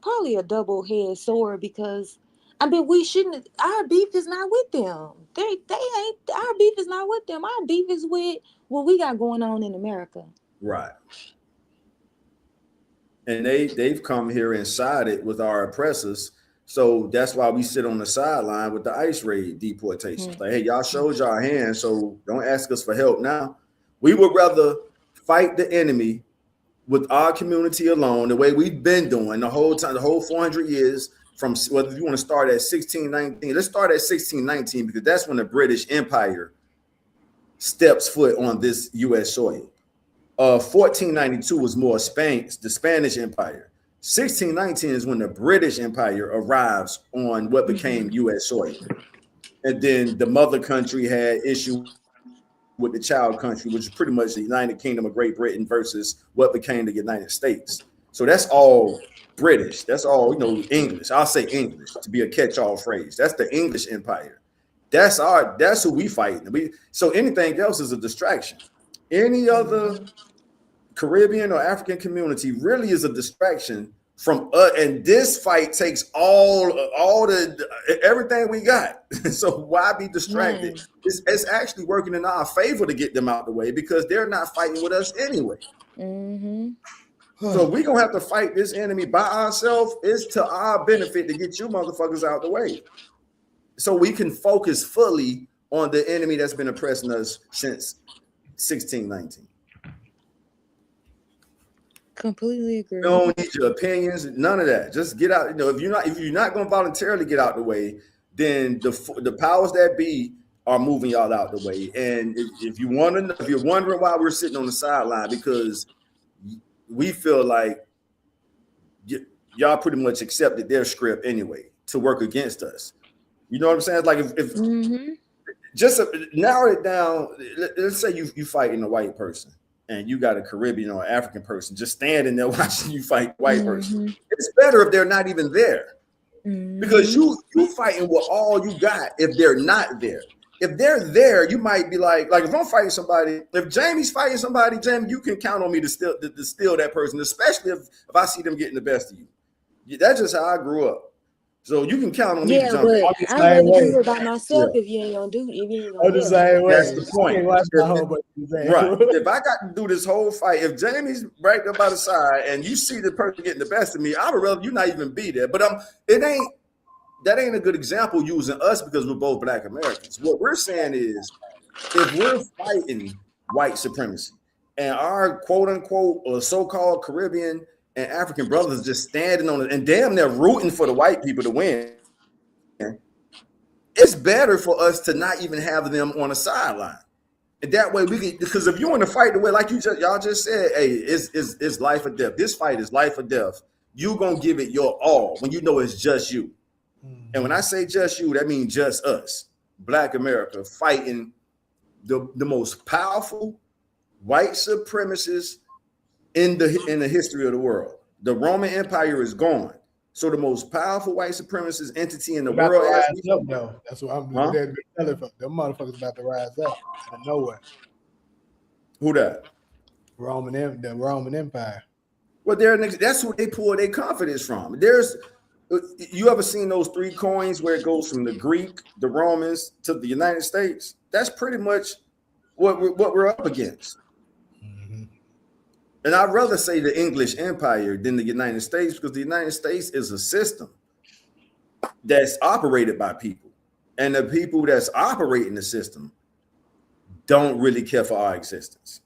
probably a double-edged sword because we shouldn't. Our beef is not with them. They ain't. Our beef is not with them. Our beef is with what we got going on in America. Right. And they've come here and sided with our oppressors. So that's why we sit on the sideline with the ICE raid deportations. Like, hey, y'all showed y'all hands, so don't ask us for help now. We would rather fight the enemy with our community alone, the way we've been doing the whole time, the whole 400 years, from whether you want to start at 1619. Let's start at 1619 because that's when the British Empire steps foot on this U.S. soil. 1492 was more the Spanish Empire. 1619 is when the British Empire arrives on what became U.S. soil. And then the mother country had issue with the child country, which is pretty much the United Kingdom of Great Britain versus what became the United States. So that's all British. That's all, English. I'll say English to be a catch-all phrase. That's the English Empire. That's who we fight. So anything else is a distraction. Any other Caribbean or African community really is a distraction from and this fight takes everything we got. So why be distracted? It's actually working in our favor to get them out the way because they're not fighting with us anyway. So we're gonna have to fight this enemy by ourselves. It's to our benefit to get you motherfuckers out the way, so we can focus fully on the enemy that's been oppressing us since 1619. Completely agree. You don't need your opinions, none of that. Just get out. If you're not going to voluntarily get out the way, then the powers that be are moving y'all out the way. And if you're wondering why we're sitting on the sideline, because we feel like y'all pretty much accepted their script anyway to work against us. You know what I'm saying? Like if just narrow it down. Let's say you fighting a white person. And you got a Caribbean or African person just standing there watching you fight a white person. It's better if they're not even there. Because you fighting with all you got if they're not there. If they're there, you might be like if I'm fighting somebody, if Jamie's fighting somebody, Jamie, you can count on me to steal that person, especially if I see them getting the best of you. That's just how I grew up. So you can count on me to jump in. I'd rather do it by myself if you ain't gonna do it. the same way. That's the point. Right. If I got to do this whole fight, if Jamie's right there by the side and you see the person getting the best of me, I would rather you not even be there. But that ain't a good example using us because we're both Black Americans. What we're saying is if we're fighting white supremacy and our quote unquote or so-called Caribbean and African brothers just standing on it and damn near rooting for the white people to win, it's better for us to not even have them on the sideline. And that way we can, because if you want to fight the way, like y'all just said, hey, it's life or death. This fight is life or death. You gonna give it your all when you know it's just you. And when I say just you, that means just us, Black America, fighting the most powerful white supremacists in the history of the world. The Roman Empire is gone. So the most powerful white supremacist entity in the world. That's what I'm telling them. Them motherfuckers about to rise up out of nowhere. Who that? The Roman Empire. Well, that's who they pull their confidence from. You ever seen those 3 coins where it goes from the Greek, the Romans to the United States? That's pretty much what we're up against. And I'd rather say the English Empire than the United States because the United States is a system that's operated by people. And the people that's operating the system don't really care for our existence.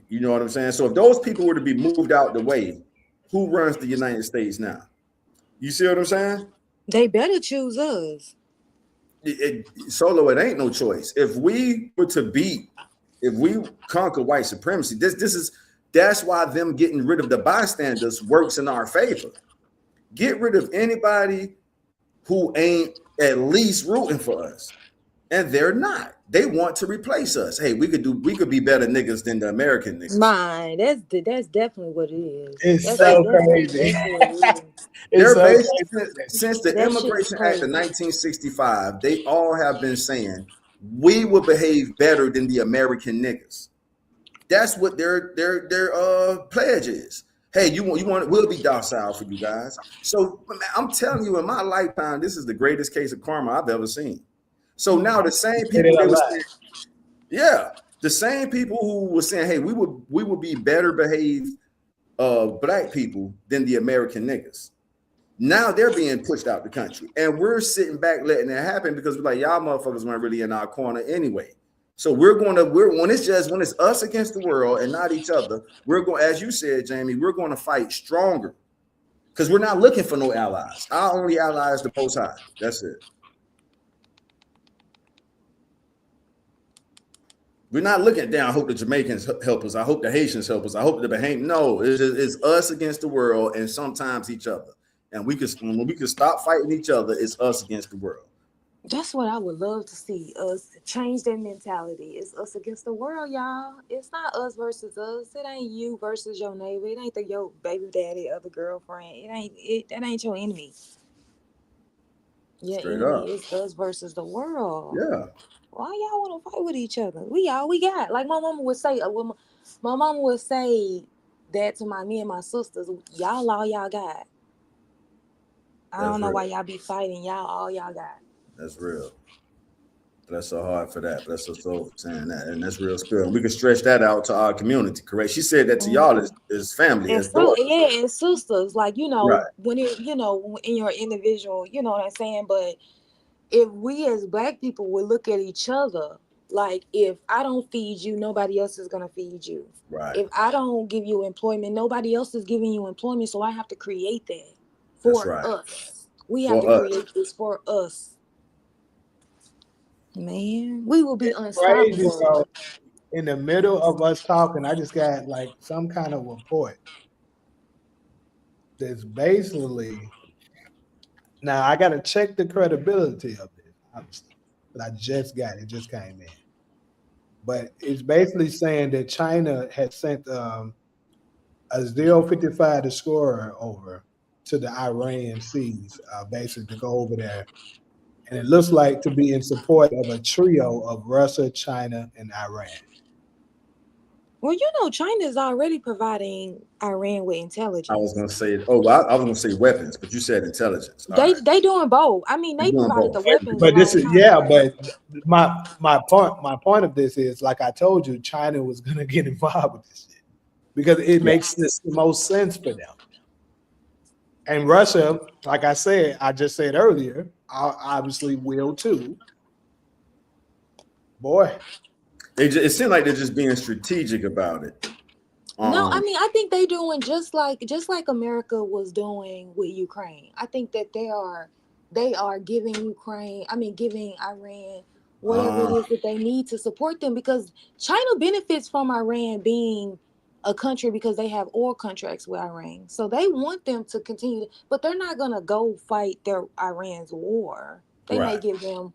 You know what I'm saying? So if those people were to be moved out the way who runs the United States now? You see what I'm saying? They better choose us. Solo, it ain't no choice. If we conquer white supremacy, that's why them getting rid of the bystanders works in our favor. Get rid of anybody who ain't at least rooting for us. And they're not. They want to replace us. Hey, we could be better niggas than the American niggas. Mine. That's definitely what it is. It's so crazy. They're basically, since the Immigration Act of 1965, they all have been saying we will behave better than the American niggas. That's what their pledge is. Hey, you want we'll be docile for you guys. So I'm telling you, in my lifetime, this is the greatest case of karma I've ever seen. So now the same people the same people who were saying, hey, we would be better behaved black people than the American niggas. Now they're being pushed out the country, and we're sitting back letting it happen because we're like, y'all motherfuckers weren't really in our corner anyway. So when it's us against the world and not each other, we're going, as you said, Jamie, we're going to fight stronger because we're not looking for no allies. Our only ally is the Most High. That's it. We're not looking down. I hope the Jamaicans help us. I hope the Haitians help us. I hope the Bahamians. No, it's us against the world and sometimes each other. And when we can stop fighting each other, it's us against the world. That's what I would love to see, us change that mentality. It's us against the world, y'all. It's not us versus us. It ain't you versus your neighbor. It ain't your baby daddy or the girlfriend. That ain't your enemy. Your enemy is us versus the world. Yeah. Why y'all want to fight with each other? We all we got. Like my mama would say, my mama would say that to me and my sisters. Y'all all y'all got. I don't know why y'all be fighting. Y'all all y'all got. That's real. Bless her heart for that. Bless her soul for saying that. And that's real spirit. We can stretch that out to our community, correct? She said that to y'all as family, as daughters. Yeah, and sisters. Like, when it, in your individual, you know what I'm saying? But if we as black people would look at each other, like, if I don't feed you, nobody else is going to feed you. Right. If I don't give you employment, nobody else is giving you employment. So I have to create that for us. We have to create this for us. Man, we will be unstoppable. Crazy, so in the middle of us talking, I just got like some kind of report that's basically, now I got to check the credibility of this, obviously, but I just got it, just came in. But it's basically saying that China had sent a 055 destroyer over to the Iranian seas, basically to go over there. And it looks like to be in support of a trio of Russia, China, and Iran. Well, China is already providing Iran with intelligence. I was going to say, I was going to say weapons, but you said intelligence. They doing both. I mean, they provided the weapons. But this is but my point of this is, like I told you, China was going to get involved with this shit because it makes the most sense for them. And Russia, like I just said earlier, obviously will too. Boy. It seems like they're just being strategic about it. No, I mean, I think they're doing just like America was doing with Ukraine. I think that they are giving giving Iran whatever it is that they need to support them, because China benefits from Iran being a country because they have oil contracts with Iran. So they want them to continue, but they're not going to go fight Iran's war. They may give them,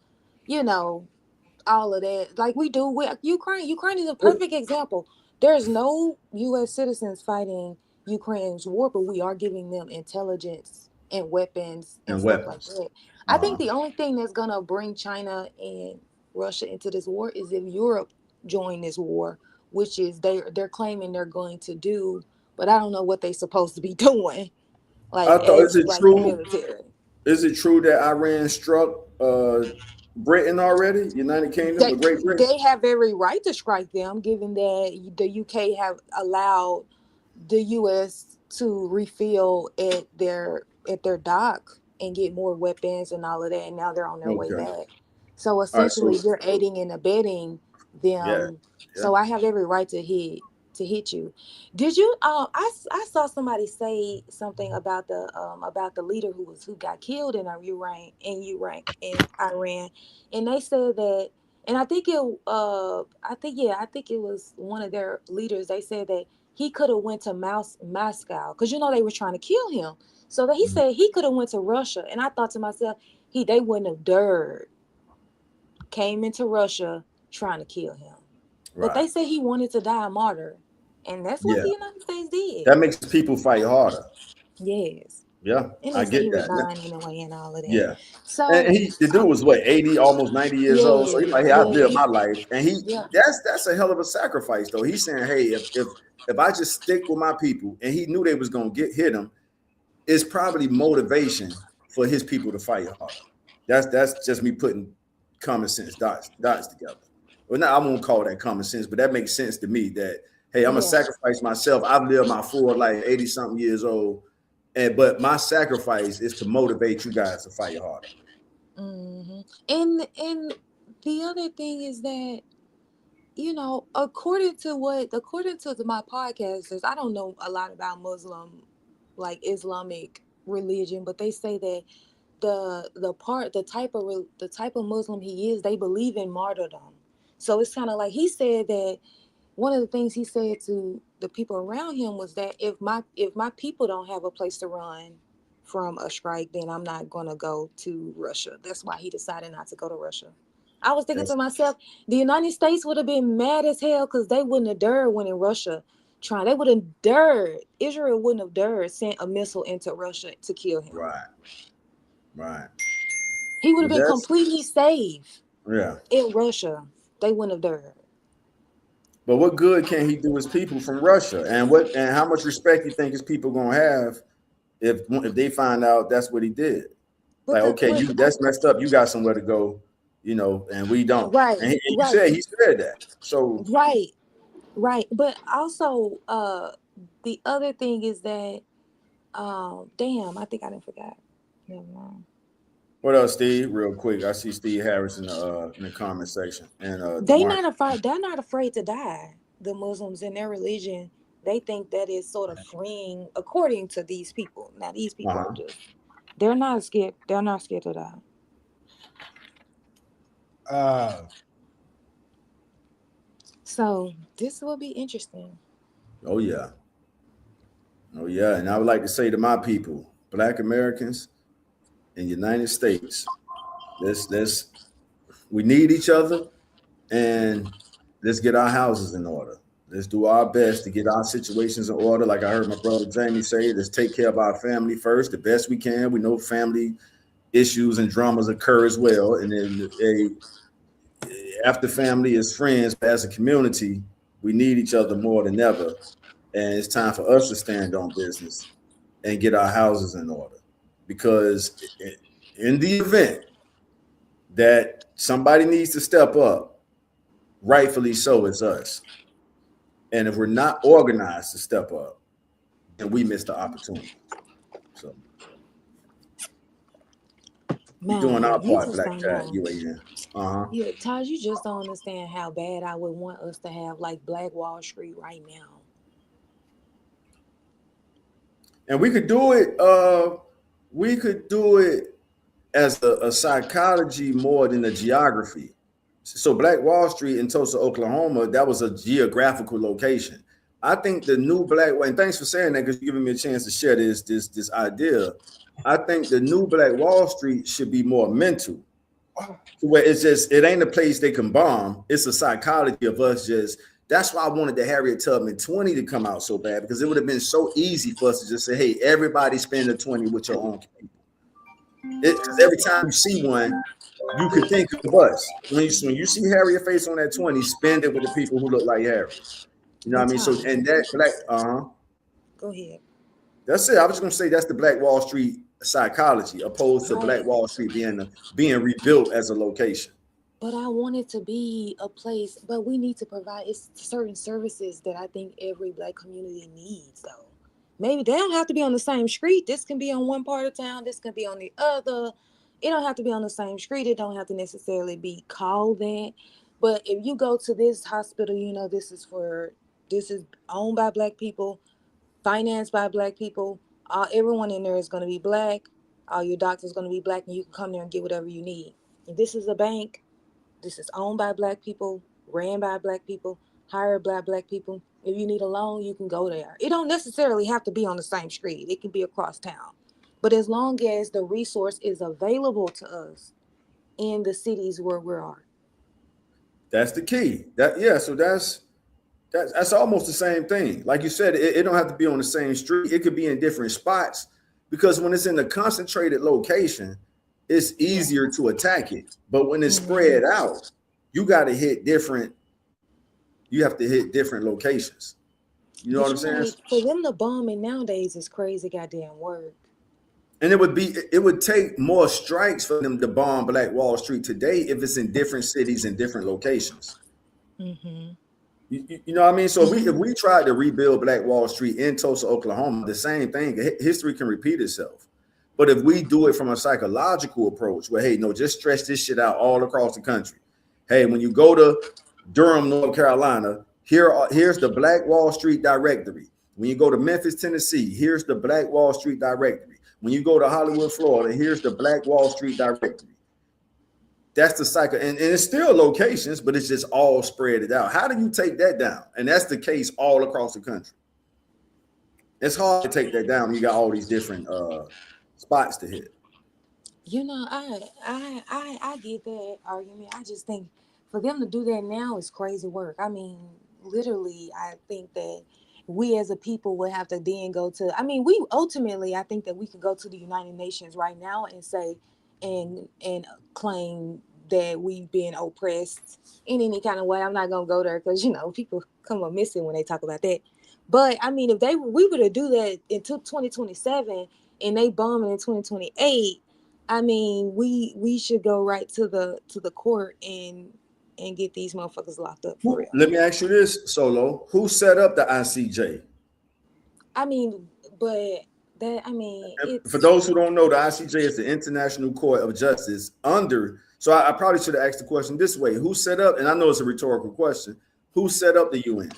all of that, like we do with Ukraine. Ukraine is a perfect example. There's no U.S. citizens fighting Ukraine's war, but we are giving them intelligence and weapons and stuff like that. I think the only thing that's going to bring China and Russia into this war is if Europe join this war, which is they're claiming they're going to do, but I don't know what they're supposed to be doing. Like, I thought, is it true? Military. Is it true that Iran struck Britain already? United Kingdom, or Great Britain? They have every right to strike them, given that the UK have allowed the US to refill at their dock and get more weapons and all of that, and now they're on their way back. So essentially, you're aiding and abetting them. Yeah. So I have every right to hit to hit you. Did you? I saw somebody say something about the leader who got killed in Iran, and they said that, and I think it was one of their leaders. They said that he could have went to Moscow because they were trying to kill him. So that he Mhm. said he could have went to Russia, and I thought to myself, they wouldn't have dared came into Russia trying to kill him. But Right. they say he wanted to die a martyr. And that's what Yeah. the United States did. That makes people fight harder. Yes. Yeah, And I they say he get was that. dying anyway and all of that. Yeah. And So, the dude was what, 80, almost 90 years old. So he's like, hey, I've lived yeah, my life. And yeah. that's a hell of a sacrifice though. He's saying, hey, if I just stick with my people, and he knew they was gonna hit him, it's probably motivation for his people to fight harder. That's just me putting common sense dots together. Well, now I won't call that common sense, but that makes sense to me that, hey, I'm gonna Yeah. sacrifice myself. I've lived my full life, 80 something years old. But my sacrifice is to motivate you guys to fight harder. hmm And the other thing is that, according to my podcasters, I don't know a lot about Muslim, like Islamic religion, but they say that the type of Muslim he is, they believe in martyrdom. So it's kind of like he said that one of the things he said to the people around him was that if my people don't have a place to run from a strike, then I'm not gonna go to Russia. That's why he decided not to go to Russia. I was thinking to That's myself, the United States would have been mad as hell because they wouldn't have dared when in Russia trying. They would have dared. Israel wouldn't have dared sent a missile into Russia to kill him. right, right. He would have But been that's completely safe yeah. in Russia. They wouldn't have dared. But what good can he do his people from Russia? And how much respect you think his people gonna have if they find out that's what he did? But Like, the okay, but that's messed up. You got somewhere to go, and we don't. right, And right, he said that. So right, right. But also, the other thing is that, damn, I think I didn't forgot. Never mind. what else, Steve? Real quick, I see Steve Harris in the comment section and They Demarcus. not afraid. They're not afraid to die. The Muslims in their religion, they think that is sort of freeing, according to these people. Now, these people are Uh-huh. just. They're not scared. They're not scared to die. Uh, So this will be interesting. Oh yeah. Oh yeah. And I would like to say to my people, Black Americans in the United States, let's we need each other, and let's get our houses in order. Let's do our best to get our situations in order. Like I heard my brother Jamie say, let's take care of our family first, the best we can. We know family issues and dramas occur as well. And then after family is friends, as a community, we need each other more than ever. And it's time for us to stand on business and get our houses in order. Because in the event that somebody needs to step up, rightfully so, it's us. And if we're not organized to step up, then we miss the opportunity. So we're doing our Man, you part, just Black don't Cat, know. UAN. Uh-huh. Yeah, Taj, you just don't understand how bad I would want us to have like Black Wall Street right now. And we could do it, as a psychology more than a geography. So Black Wall Street in Tulsa, Oklahoma, that was a geographical location. I think the new Black, and thanks for saying that because you're giving me a chance to share this idea. I think the new Black Wall Street should be more mental, where it ain't a place they can bomb. It's a psychology of us just. That's why I wanted the Harriet Tubman 20 to come out so bad, because it would have been so easy for us to just say, hey, everybody spend a 20 with your own people. Because every time you see one, you could think of us. When you see Harriet face on that 20, spend it with the people who look like Harry. You know what But I mean? So, Taj, and that Black, go ahead. that's it. I was just gonna say that's the Black Wall Street psychology, opposed to Black Right. Wall Street being rebuilt as a location. But I want it to be a place, but we need to provide it's certain services that I think every Black community needs though. Maybe they don't have to be on the same street. This can be on one part of town, this can be on the other. It don't have to be on the same street. It don't have to necessarily be called that. But if you go to this hospital, this This is owned by black people, financed by black people. Everyone in there is going to be black. All your doctors going to be black, and you can come there and get whatever you need. And this is a bank. This is owned by black people, ran by black people, hired by black people. If you need a loan, you can go there. It don't necessarily have to be on the same street. It can be across town. But as long as the resource is available to us in the cities where we are. That's the key. So that's almost the same thing. Like you said, it don't have to be on the same street. It could be in different spots, because when it's in a concentrated location, it's easier to attack it. But when it's spread out, you got to hit different. You have to hit different locations. You know what I'm saying? For them to bomb it nowadays is crazy goddamn work. And it would take more strikes for them to bomb Black Wall Street today if it's in different cities and different locations. Mm-hmm. You know what I mean? So if we tried to rebuild Black Wall Street in Tulsa, Oklahoma, the same thing, history can repeat itself. But if we do it from a psychological approach where, hey, no, just stretch this shit out all across the country. Hey, when you go to Durham, North Carolina, here's the Black Wall Street directory. When you go to Memphis, Tennessee, here's the Black Wall Street directory. When you go to Hollywood, Florida, here's the Black Wall Street directory. That's the cycle. And it's still locations, but it's just all spread out. How do you take that down? And that's the case all across the country. It's hard to take that down when you got all these different spots to hit. You know, I get that argument. I just think for them to do that now is crazy work. I mean, literally, I think that we as a people would have to then go to, I think that we could go to the United Nations right now and say, and claim that we've been oppressed in any kind of way. I'm not going to go there because, people come up missing when they talk about that. But I mean, if we were to do that until 2027 and they bomb it in 2028, I mean, we should go right to the court and get these motherfuckers locked up for real. Let me ask you this, Solo. Who set up the ICJ? I mean, but for those who don't know, the ICJ is the International Court of Justice so I probably should have asked the question this way. Who set up, and I know it's a rhetorical question, who set up the UN?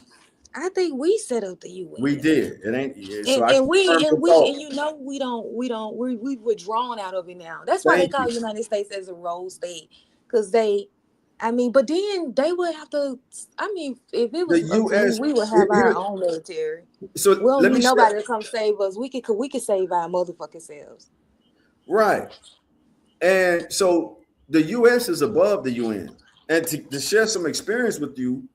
I think we set up the UN. We did. It ain't. We've withdrawn out of it now. That's why they call the United States as a rogue state, because but then they would have to. If it was the US, we would have our own military. So we don't need nobody to come save us. We could save our motherfucking selves. Right. And so the US is above the UN. And to share some experience with you,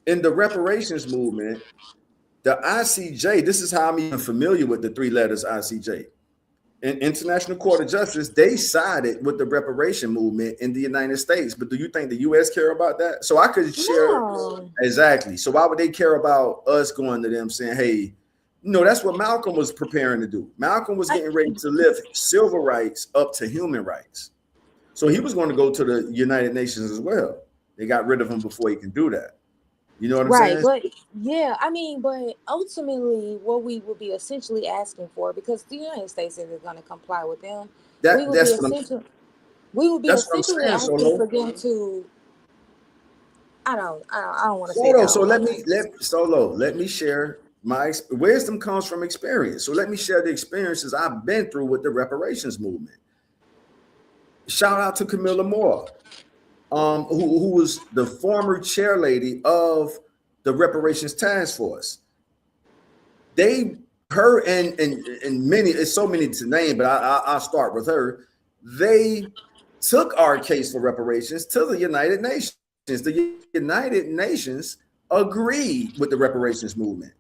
in the reparations movement, the ICJ, this is how I'm even familiar with the three letters ICJ. In International Court of Justice, they sided with the reparation movement in the United States. But do you think the US care about that? So I could share. No. Exactly. So why would they care about us going to them saying, hey, that's what Malcolm was preparing to do. Malcolm was getting ready to lift civil rights up to human rights. So he was going to go to the United Nations as well. They got rid of him before he can do that. You know what I'm saying? Right, but ultimately what we would be essentially asking for, because the United States isn't going to comply with them, we would be essentially asking for them to, I don't want to say that. Let me share my wisdom comes from experience. So let me share the experiences I've been through with the reparations movement. Shout out to Camilla Moore. Who was the former chair lady of the reparations task force. Her and many, it's so many to name, but I'll start with her. They took our case for reparations to the United Nations. The United Nations agreed with the reparations movement,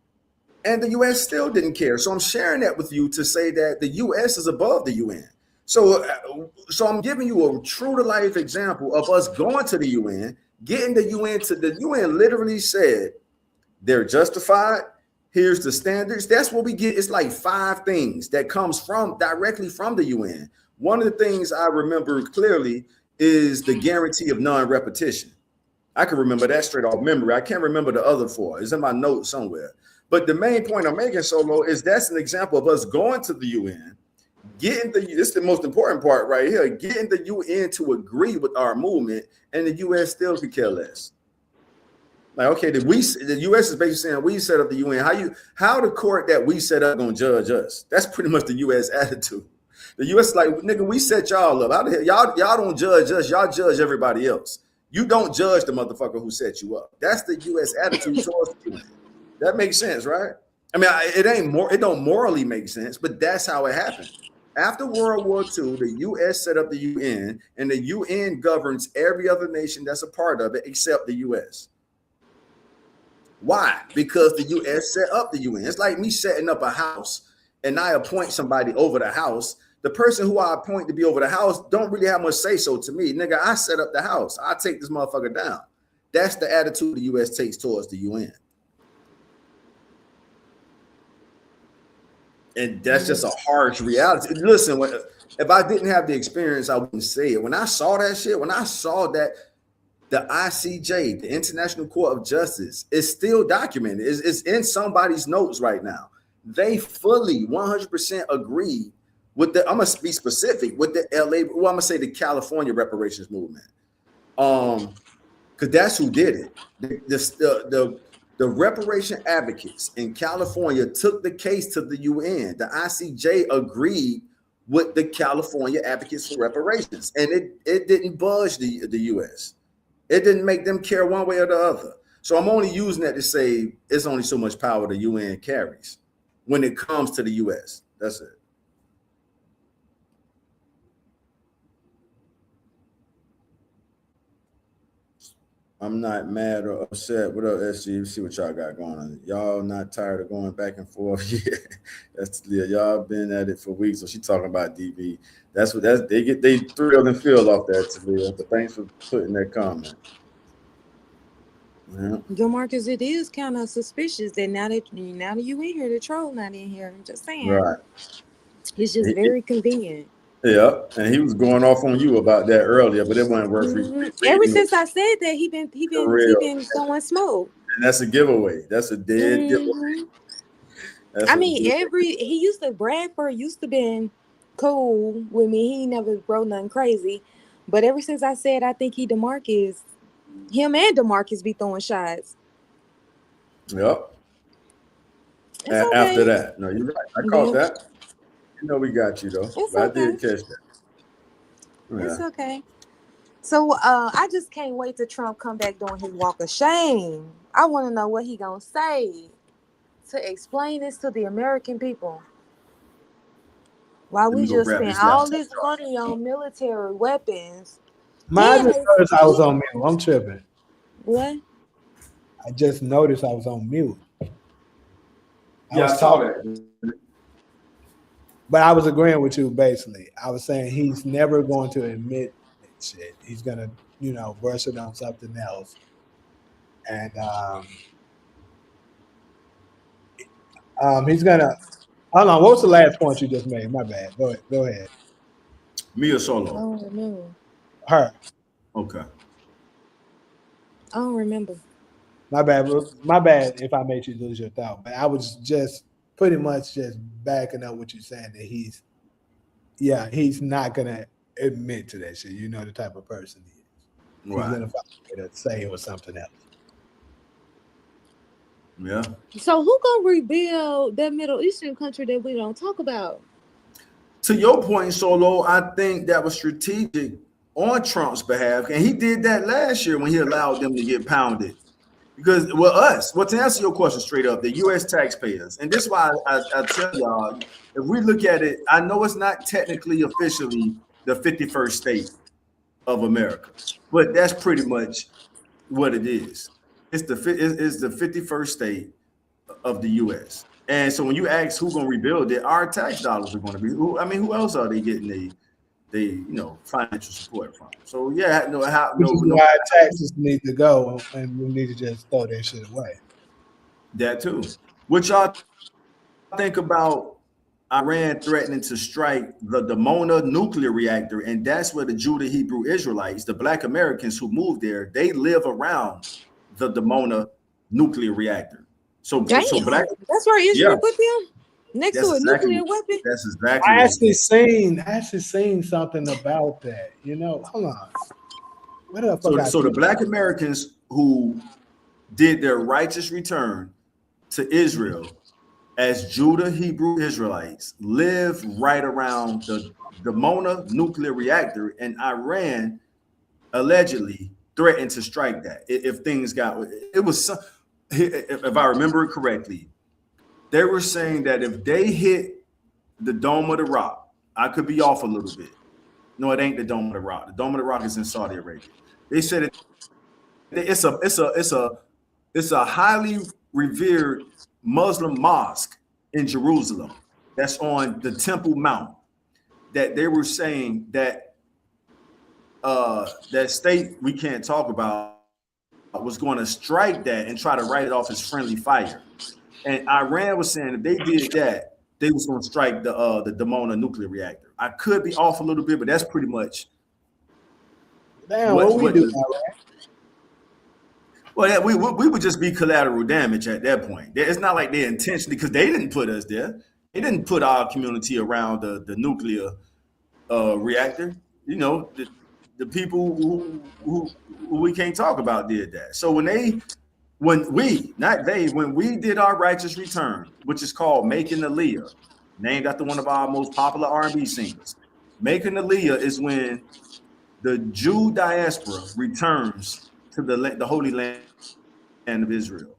and the US still didn't care. So I'm sharing that with you to say that the US is above the UN. So I'm giving you a true to life example of us going to the UN, getting the UN literally said they're justified. Here's the standards. That's what we get. It's like 5 things that comes directly from the UN. One of the things I remember clearly is the guarantee of non-repetition. I can remember that straight off memory. I can't remember the other 4. It's in my notes somewhere. But the main point I'm making, Solo, is that's an example of us going to the UN, this is the most important part right here, getting the UN to agree with our movement, and the US still could care less. Like, okay, the U.S. is basically saying we set up the UN. How the court that we set up gonna judge us? That's pretty much the U.S. attitude. The U.S. is like, nigga, we set y'all up. How the hell y'all don't judge us? Y'all judge everybody else. You don't judge the motherfucker who set you up. That's the U.S. attitude towards the UN. That makes sense, right? I mean, it don't morally make sense, but that's how it happened. After World War II, the U.S. set up the UN, and the UN governs every other nation that's a part of it except the U.S. Why? Because the U.S. set up the UN. It's like me setting up a house, and I appoint somebody over the house. The person who I appoint to be over the house don't really have much say so to me. Nigga, I set up the house. I take this motherfucker down. That's the attitude the U.S. takes towards the UN. And that's just a harsh reality. Listen, if I didn't have the experience, I wouldn't say it. When I saw that shit, when I saw that the ICJ, the International Court of Justice, is still documented. It's in somebody's notes right now. They fully 100% agree with the, I'm going to be specific, with the LA, well, I'm going to say the California reparations movement. Because that's who did it. The reparation advocates in California took the case to the UN. The ICJ agreed with the California advocates for reparations, and it didn't budge the U.S. It didn't make them care one way or the other. So I'm only using that to say it's only so much power the UN carries when it comes to the U.S. That's it. I'm not mad or upset. What up, SG? See what y'all got going on. Y'all not tired of going back and forth? Yeah, that's y'all been at it for weeks. So she talking about DB. They thrill and feel off that, Talia. But thanks for putting that comment. Yeah. Marcus, it is kind of suspicious that now that you in here, the troll not in here. I'm just saying. Right. It's just very convenient. Yeah, and he was going off on you about that earlier, but it wasn't worth Ever since I said that, he been throwing smoke. And that's a giveaway. That's a dead giveaway. Bradford used to been cool with me. He never wrote nothing crazy. But ever since I said I think him and DeMarcus be throwing shots. Yep. Okay. After that. No, you're right. I caught that. You know we got you though. I did catch that. Yeah. It's okay. So I just can't wait till Trump come back doing his walk of shame. I want to know what he gonna say to explain this to the American people. While we just spend all this money on military weapons. I just noticed I was on mute. I'm tripping. What? I just noticed I was on mute. I saw that. But I was agreeing with you, basically. I was saying he's never going to admit that shit. He's going to, brush it on something else. And he's going to, hold on, what was the last point you just made? My bad. Go ahead. Me or Solo? I don't remember. Her. Okay. I don't remember. My bad if I made you lose your thought. But I was just pretty much just backing up what you're saying, that he's not gonna admit to that shit. You know the type of person he is. Right. He's gonna find a way to say it was something else. Yeah. So who gonna rebuild that Middle Eastern country that we don't talk about? To your point, Solo, I think that was strategic on Trump's behalf, and he did that last year when he allowed them to get pounded. Because to answer your question straight up, the U.S. taxpayers, and this is why I tell y'all, if we look at it, I know it's not technically officially the 51st state of America, but that's pretty much what it is. It's the 51st state of the U.S. And so when you ask who's going to rebuild it, our tax dollars are going to be. Who else are they getting financial support from? So why taxes need to go, and we need to just throw that shit away. That too. What y'all think about Iran threatening to strike the Dimona nuclear reactor? And that's where the Judah Hebrew Israelites, the Black Americans who moved there, they live around the Dimona nuclear reactor. So black. That's where Israel put them. Next to a nuclear weapon. That's exactly. I actually seen something about that. Hold on. What the fuck? So the Black Americans who did their righteous return to Israel as Judah Hebrew Israelites live right around the Dimona nuclear reactor, and Iran allegedly threatened to strike that if things got. It was, if I remember it correctly, they were saying that if they hit the Dome of the Rock, I could be off a little bit. No, it ain't the Dome of the Rock. The Dome of the Rock is in Saudi Arabia. They said it's a highly revered Muslim mosque in Jerusalem that's on the Temple Mount. That they were saying that that state we can't talk about was going to strike that and try to write it off as friendly fire. And Iran was saying if they did that, they was going to strike the Dimona nuclear reactor. I could be off a little bit, but that's pretty much. Damn, what we do now, right? Well, yeah, we would just be collateral damage at that point. It's not like they intentionally, because they didn't put us there. They didn't put our community around the nuclear reactor. You know, the people who we can't talk about did that. So when we did our righteous return, which is called Making Aliyah, named after one of our most popular R&B singers. Making Aliyah is when the Jew diaspora returns to the Holy Land of Israel.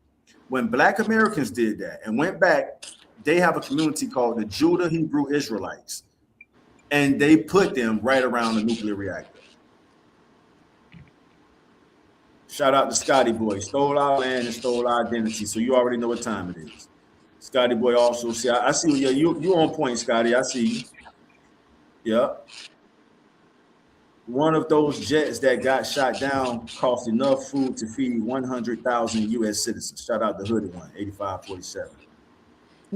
When Black Americans did that and went back, they have a community called the Judah Hebrew Israelites, and they put them right around the nuclear reactor. Shout out to Scotty Boy. Stole our land and stole our identity. So you already know what time it is. Scotty Boy also. See, I see you. You on point, Scotty. I see you. Yeah. One of those jets that got shot down cost enough food to feed 100,000 U.S. citizens. Shout out the hooded one, 8547.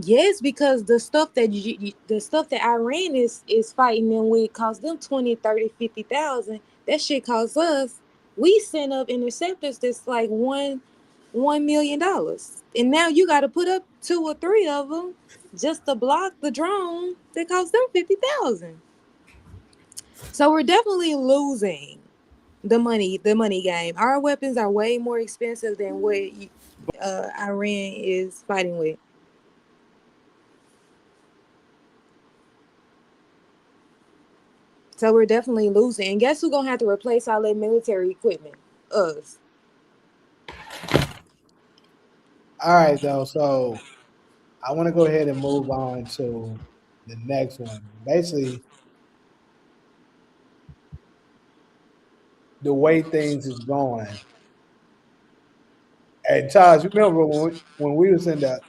Yes, because the stuff that Iran is fighting them with cost them 20, 30, 50,000. That shit costs us. We sent up interceptors that's like $1 million, and now you got to put up 2 or 3 of them just to block the drone that cost them 50,000. So we're definitely losing the money game. Our weapons are way more expensive than what Iran is fighting with. So we're definitely losing. And guess who's gonna have to replace all that military equipment? Us. All right, though. So I want to go ahead and move on to the next one. Basically, the way things is going. And Charles, you remember when we was in the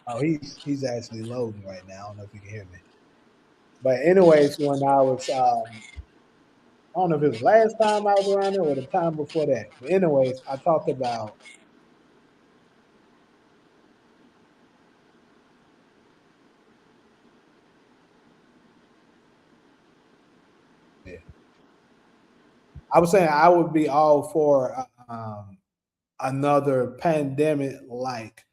he's actually loading right now. I don't know if you can hear me. But anyways, when I was I don't know if it was last time I was around there or the time before that. But anyways, I talked about I was saying I would be all for another pandemic-like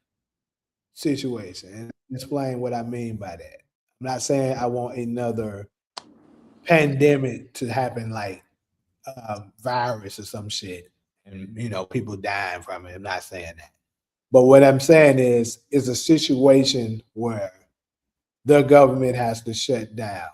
situation. And explain what I mean by that. I'm not saying I want another pandemic to happen like virus or some shit, and people dying from it. I'm not saying that. But what I'm saying is a situation where the government has to shut down,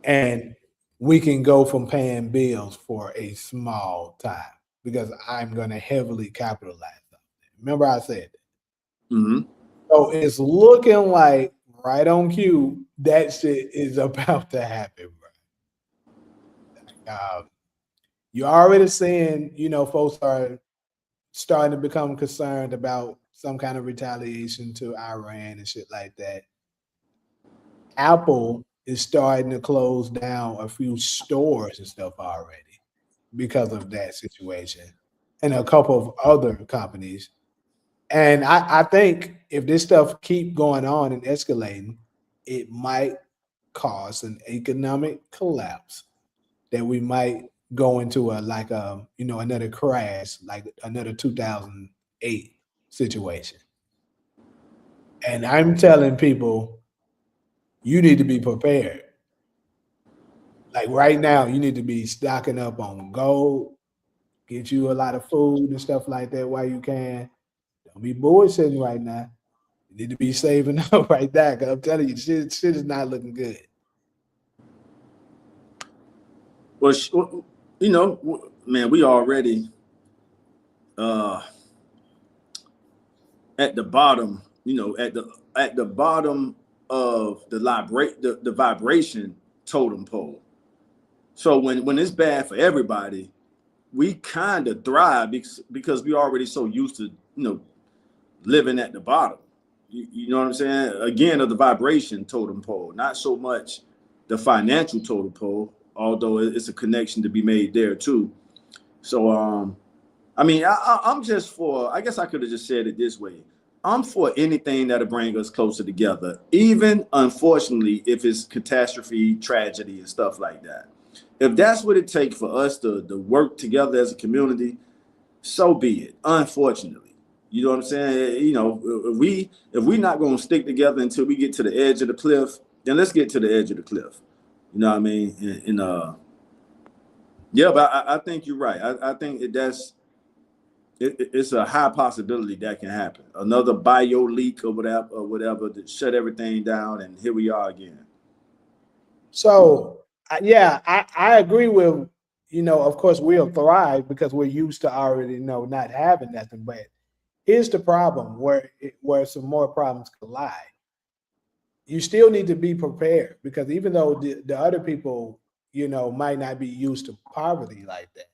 and we can go from paying bills for a small time because I'm going to heavily capitalize on it. Remember I said that. Mm-hmm. So it's looking like right on cue that shit is about to happen, bro. You're already seeing, folks are starting to become concerned about some kind of retaliation to Iran and shit like that. Apple is starting to close down a few stores and stuff already because of that situation, and a couple of other companies. And I think if this stuff keep going on and escalating, it might cause an economic collapse that we might go into another crash, like another 2008 situation. And I'm telling people, you need to be prepared. Like right now, you need to be stocking up on gold, get you a lot of food and stuff like that while you can. Don't be bullshitting right now. You need to be saving up right now. Cause I'm telling you, shit is not looking good. Well, you know, man, we already at the bottom. You know, at the bottom of the vibration totem pole. So when it's bad for everybody, we kind of thrive because we already so used to, you know, living at the bottom. You know what I'm saying? Again, of the vibration totem pole, not so much the financial totem pole, although it's a connection to be made there too. So, I mean, I'm just for, I guess I could have just said it this way. I'm for anything that'll bring us closer together, even unfortunately, if it's catastrophe, tragedy, and stuff like that. If that's what it takes for us to work together as a community, so be it. Unfortunately, you know what I'm saying? You know, if we not going to stick together until we get to the edge of the cliff, then let's get to the edge of the cliff. You know what I mean? Yeah, but I think you're right. I think it's a high possibility that can happen. Another bio leak or whatever to shut everything down, and here we are again. So yeah, I agree with, you know, of course we'll thrive because we're used to already, you know, not having nothing. But here's the problem where some more problems collide. You still need to be prepared because even though the other people, you know, might not be used to poverty like that,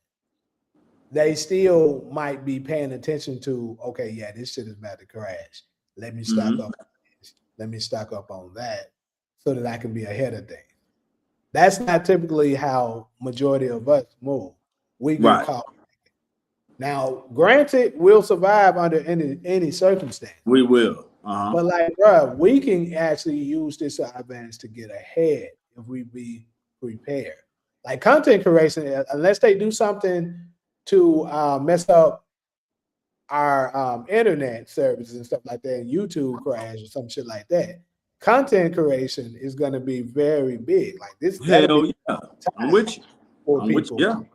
they still might be paying attention to, okay, yeah, this shit is about to crash. Let me stock up on this. Let me stock up on that so that I can be ahead of things. That's not typically how majority of us move. We get caught. Now, granted, we'll survive under any circumstance. We will. But like, bro, we can actually use this advantage to get ahead if we be prepared. Like content creation, unless they do something to mess up our internet services and stuff like that, and YouTube crash or some shit like that, content creation is going to be very big. Like this, hell yeah, I'm with you. For people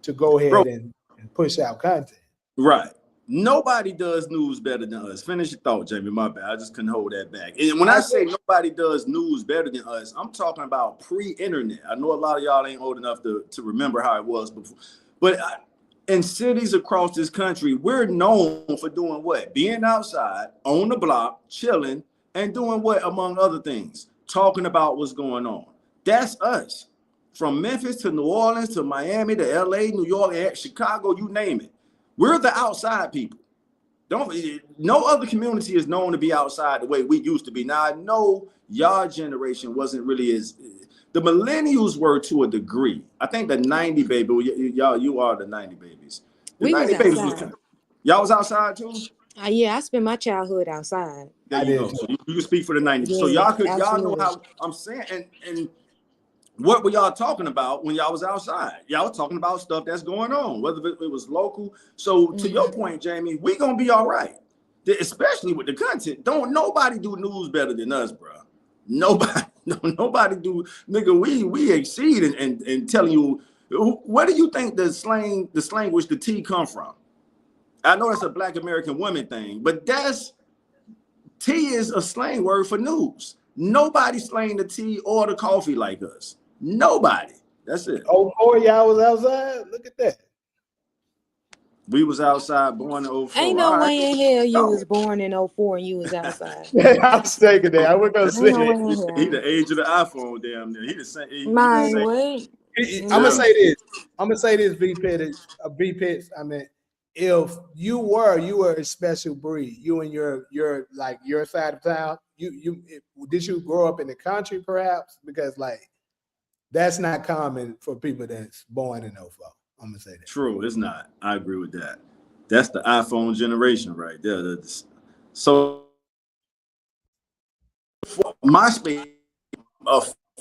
to go ahead and push out content. Right. Nobody does news better than us. Finish your thought, Jamie. My bad. I just couldn't hold that back. And when I say nobody does news better than us, I'm talking about pre-internet. I know a lot of y'all ain't old enough to remember how it was before. But in cities across this country, we're known for doing what? Being outside, on the block, chilling, and doing what, among other things? Talking about what's going on. That's us. From Memphis to New Orleans to Miami to LA, New York, Chicago, you name it. We're the outside people. No other community is known to be outside the way we used to be. Now, I know y'all generation wasn't really as, the millennials were to a degree. I think the 90 baby, you are the 90 babies. The 90 babies was, y'all was outside too? Yeah, I spent my childhood outside. There you go. So you can speak for the 90s. Yeah, so y'all know how I'm saying, and what were y'all talking about when y'all was outside? Y'all was talking about stuff that's going on, whether it was local. So to your point, Jamie, we gonna be all right, especially with the content. Don't nobody do news better than us, bro. Nobody do, nigga. We exceed in telling you. Where do you think the slang which the T come from? I know it's a Black American woman thing, but T is a slang word for news. Nobody slang the tea or the coffee like us. Nobody. That's it. Oh, 4 y'all was outside. Look at that. We was outside born in 04. Ain't no way in hell you was born in 04 and you was outside. I was thinking that. I was gonna say that. He the age of the iPhone, damn near. He the same. Mine, what? I'm gonna say this, B Pitts. I mean, if you were a special breed, you and your like your side of town, did you grow up in the country perhaps? Because like that's not common for people that's born in 04. I'm gonna say that. True, it's not. I agree with that. That's the iPhone generation right there. So MySpace,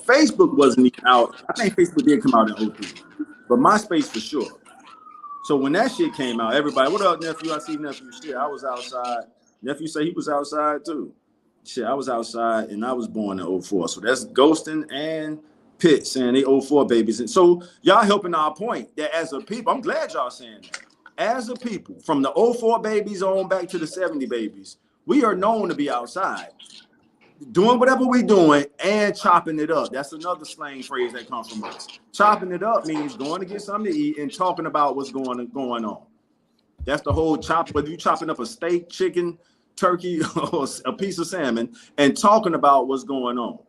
Facebook wasn't even out. I think Facebook did come out in 03, but MySpace for sure. So when that shit came out, everybody, what up, nephew? I see nephew. Shit, I was outside. Nephew say he was outside too. Shit, I was outside and I was born in 04. So that's Ghostin and Pitt saying they 04 babies. And so y'all helping our point that as a people, I'm glad y'all saying that. as a people, from the 04 babies on back to the 70 babies, we are known to be outside doing whatever we're doing and chopping it up. That's another slang phrase that comes from us. Chopping it up means going to get something to eat and talking about what's going on. That's the whole chop. Whether you chopping up a steak, chicken, turkey, or a piece of salmon, and talking about what's going on.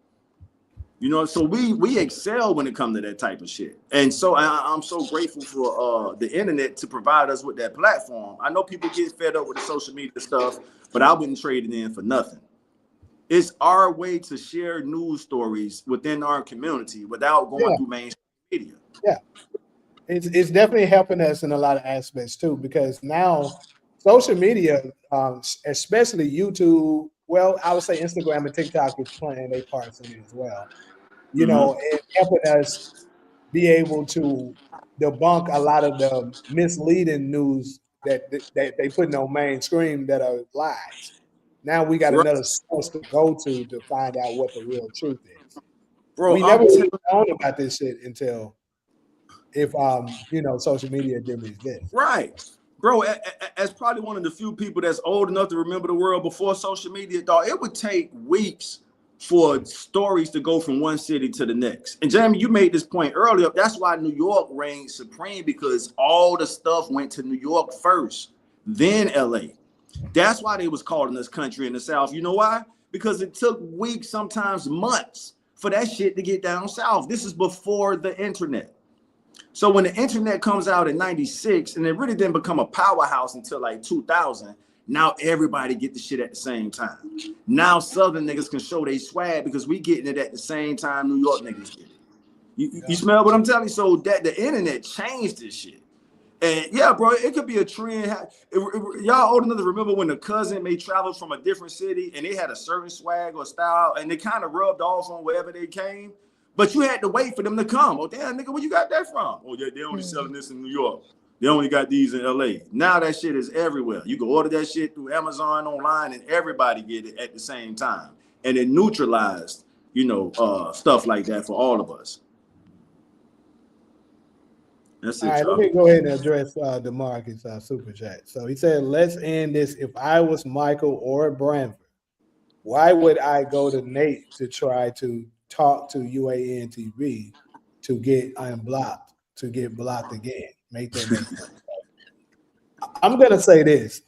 You know, so we excel when it comes to that type of shit. And so I'm so grateful for the internet to provide us with that platform. I know people get fed up with the social media stuff, but I wouldn't trade it in for nothing. It's our way to share news stories within our community without going through mainstream media. Yeah. It's definitely helping us in a lot of aspects too, because now social media, especially YouTube, well, I would say Instagram and TikTok is playing their parts in it as well. You know, and helping us be able to debunk a lot of the misleading news that they putting on mainstream that are lies. Now we got another source to go to find out what the real truth is. Bro, we never really known about this shit until if you know, social media didn't exist. Right. Bro, as probably one of the few people that's old enough to remember the world before social media, dog, it would take weeks for stories to go from one city to the next. And Jamie, you made this point earlier. That's why New York reigned supreme, because all the stuff went to New York first, then LA. That's why they was calling us country in the South. You know why? Because it took weeks, sometimes months, for that shit to get down south. This is before the internet. So when the internet comes out in 96, and it really didn't become a powerhouse until like 2000, now everybody get the shit at the same time. Now Southern niggas can show they swag because we getting it at the same time New York niggas get it. You smell what I'm telling you? So that the internet changed this shit. And yeah, bro, it could be a trend. Y'all old enough to remember when the cousin may travel from a different city and they had a certain swag or style and they kind of rubbed off on wherever they came, but you had to wait for them to come. Oh, damn, nigga, where you got that from? Oh, yeah, they only selling this in New York. They only got these in LA. Now that shit is everywhere. You can order that shit through Amazon online and everybody get it at the same time. And it neutralized, you know, stuff like that for all of us. That's it. All right, let me go ahead and address DeMarcus super chat. So he said, let's end this. If I was Michael or Branford, why would I go to Nate to try to talk to UAN TV to get unblocked, to get blocked again? Make that make sense. I'm gonna say this.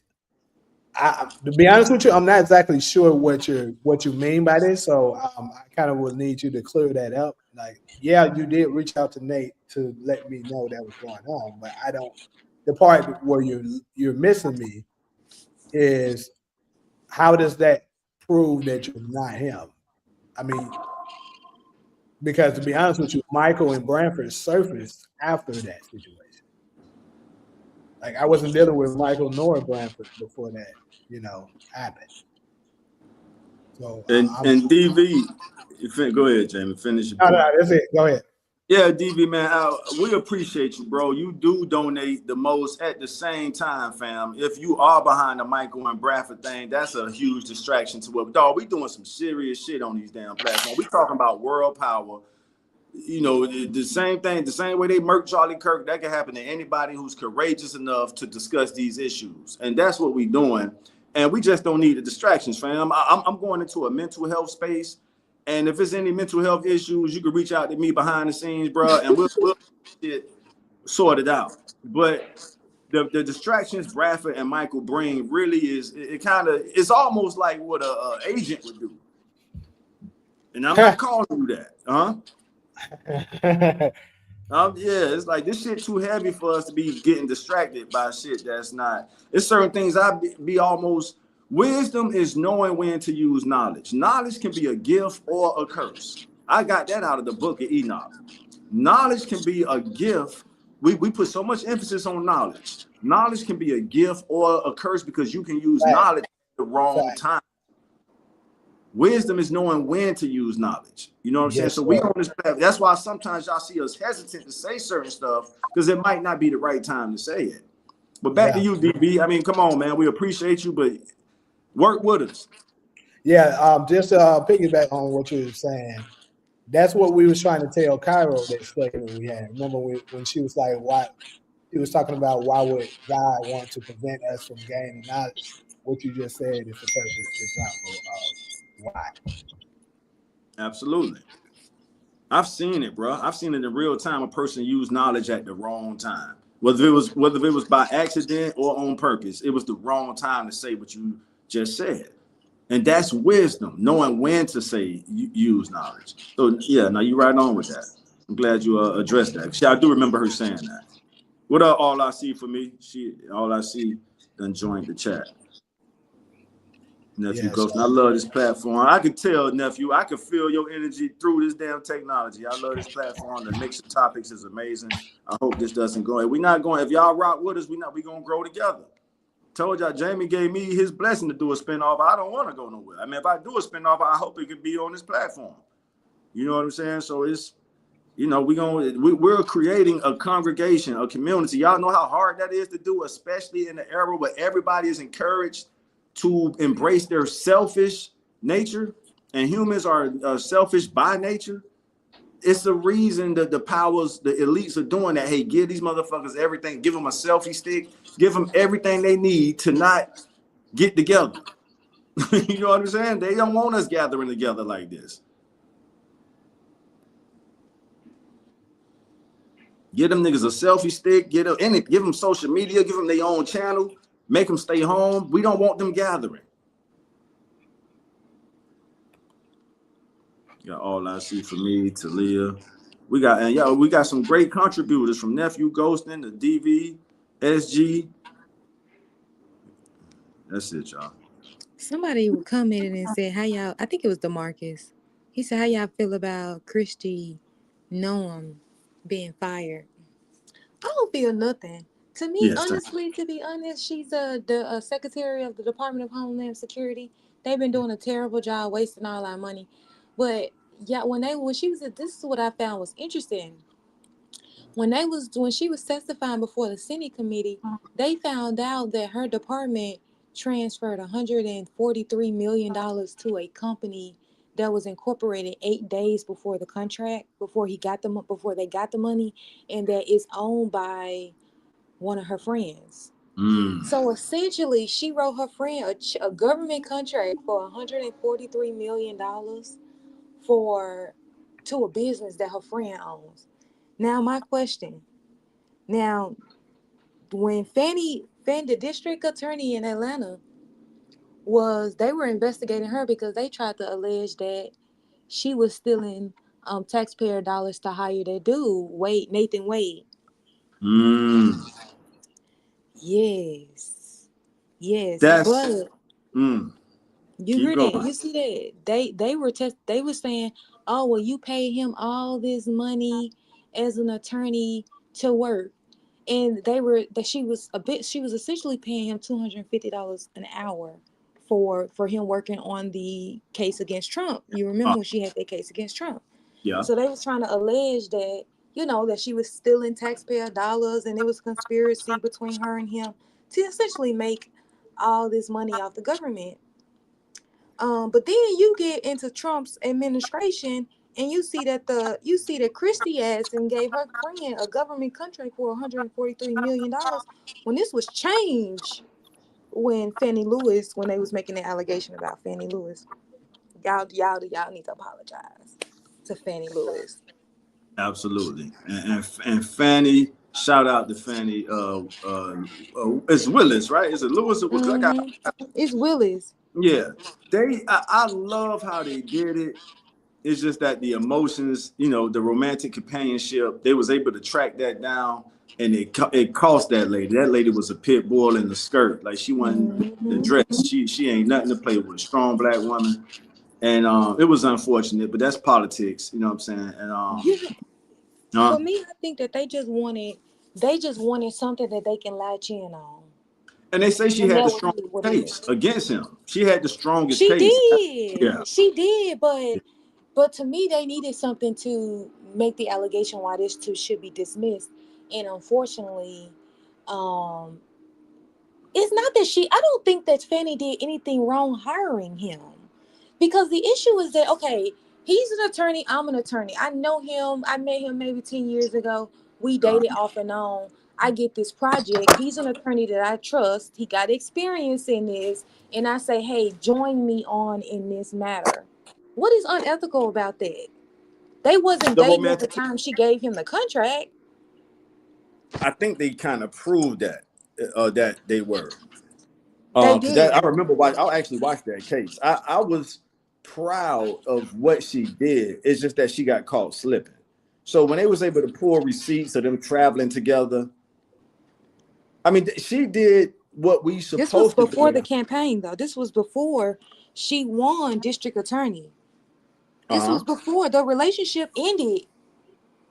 To be honest with you, I'm not exactly sure what you mean by this. So I kind of will need you to clear that up. Like, yeah, you did reach out to Nate to let me know that was going on, but I don't. The part where you're missing me is how does that prove that you're not him? I mean, because to be honest with you, Michael and Branford surfaced after that situation. Like, I wasn't dealing with Michael nor Branford before that, you know, happened. So and DV, go ahead, Jamie. Finish your point. No, that's it. Go ahead. Yeah, DV, man, we appreciate you, bro. You do donate the most. At the same time, fam, if you are behind the Michael and Bradford thing, that's a huge distraction to what, dog, we doing some serious shit on these damn platforms. We talking about world power. You know, the same thing, the same way they murked Charlie Kirk, that can happen to anybody who's courageous enough to discuss these issues. And that's what we doing. And we just don't need the distractions, fam. I'm going into a mental health space. And if there's any mental health issues, you can reach out to me behind the scenes, bro, and we'll get sorted out. But the distractions Bradford and Michael bring really is, it's almost like what a agent would do. And I'm not calling you that, yeah, it's like this shit too heavy for us to be getting distracted by shit that's not. It's certain things be almost. Wisdom is knowing when to use knowledge. Knowledge can be a gift or a curse. I got that out of the book of Enoch. Knowledge can be a gift. We put so much emphasis on knowledge. Knowledge can be a gift or a curse because you can use knowledge at the wrong time. Wisdom is knowing when to use knowledge. You know what I'm saying? So we on this path. That's why sometimes y'all see us hesitant to say certain stuff because it might not be the right time to say it. But back to you, DB. I mean, come on, man. We appreciate you, but work with us. Yeah, just piggyback on what you were saying. That's what we was trying to tell Cairo that statement we had. Remember when she was like, He was talking about why would God want to prevent us from gaining knowledge. What you just said is the perfect example of why. Absolutely. I've seen it, bro. I've seen it in real time. A person use knowledge at the wrong time, whether it was by accident or on purpose. It was the wrong time to say what you just said, and that's wisdom, knowing when to say use knowledge. So yeah, now you right on with that. I'm glad you addressed that. See, I do remember her saying that. What up, all I see for me? All I see done joined the chat. Nephew Yes. Ghost, and I love this platform. I can tell, nephew, I can feel your energy through this damn technology. I love this platform. The mix of topics is amazing. I hope this doesn't go. We're not going. If y'all rock with us, we gonna grow together. Told y'all, Jamie gave me his blessing to do a spinoff. I don't want to go nowhere. I mean, if I do a spinoff, I hope it could be on this platform. You know what I'm saying? So it's, you know, we're creating a congregation, a community. Y'all know how hard that is to do, especially in the era where everybody is encouraged to embrace their selfish nature, and humans are selfish by nature. It's the reason that the powers, the elites are doing that. Hey, give these motherfuckers everything. Give them a selfie stick. Give them everything they need to not get together. You know what I'm saying? They don't want us gathering together like this. Give them niggas a selfie stick. Give them social media. Give them their own channel. Make them stay home. We don't want them gathering. Got all I see for me, Talia. We got some great contributors from Nephew Ghostin to DV, SG. That's it, y'all. Somebody commented and said, "How y'all?" I think it was DeMarcus. He said, "How y'all feel about Christy Noam being fired?" I don't feel nothing. To me, Yes, honestly, to be honest, she's the secretary of the Department of Homeland Security. They've been doing a terrible job, wasting all our money. But yeah, when she was, this is what I found was interesting. When she was testifying before the Senate committee, they found out that her department transferred $143 million to a company that was incorporated 8 days before the contract, before they got the money, and that is owned by one of her friends. So essentially, she wrote her friend a government contract for $143 million to a business that her friend owns. Now, my question. Now, when the district attorney in Atlanta they were investigating her because they tried to allege that she was stealing taxpayer dollars to hire that dude, Nathan Wade. Yes. That's You keep hear going. that? You see that? They were saying, "Oh, well, you paid him all this money as an attorney to work," and she was essentially paying him $250 an hour for him working on the case against Trump. You remember when she had that case against Trump? Yeah. So they was trying to allege that, that she was stealing taxpayer dollars, and it was a conspiracy between her and him to essentially make all this money off the government. But then you get into Trump's administration, and you see that Christie asked and gave her friend a government contract for $143 million when this was changed when they was making the allegation about Fannie Lewis. Y'all need to apologize to Fannie Lewis. Absolutely. And Fannie, shout out to Fannie. It's Willis, right? Is it Lewis or Willis? It's Willis. Yeah. I love how they did it. It's just that the emotions, the romantic companionship, they was able to track that down, and it cost that lady. That lady was a pit bull in the skirt. Like, she wasn't the dress. She ain't nothing to play with. Strong black woman. And it was unfortunate, but that's politics, you know what I'm saying? And for me, I think that they just wanted something that they can latch in on. And they say she had the strongest case against him. She had the strongest case. She did. Yeah. She did, but to me, they needed something to make the allegation why this too should be dismissed. And unfortunately, it's not that I don't think that Fannie did anything wrong hiring him. Because the issue is that, okay, he's an attorney, I'm an attorney. I know him. I met him maybe 10 years ago. We dated off and on. I get this project. He's an attorney that I trust. He got experience in this. And I say, hey, join me on in this matter. What is unethical about that? They wasn't The dating at the romantic. time she gave him the contract. I think they kind of proved that that they were. They Because that I did. remember I actually watched that case. I was proud of what she did. It's just that she got caught slipping. So when they was able to pull receipts of them traveling together, I mean, she did what we This was supposed to before do. the campaign, though. This was before she won district attorney. This Uh-huh. was before the relationship ended.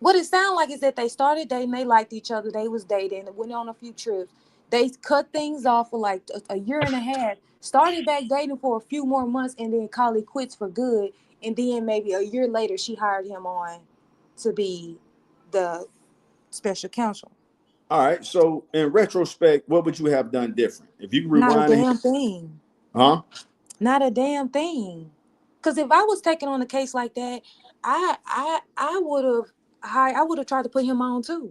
What it sounded like is that they started dating, they liked each other, they was dating, went on a few trips. They cut things off for like a year and a half, started back dating for a few more months, and then called it quits for good. And then maybe a year later, she hired him on to be the special counsel. All right. So in retrospect, what would you have done different? If you Not a rewind it, damn thing. huh? Not a damn thing. Because if I was taking on a case like that, I would have tried to put him on too.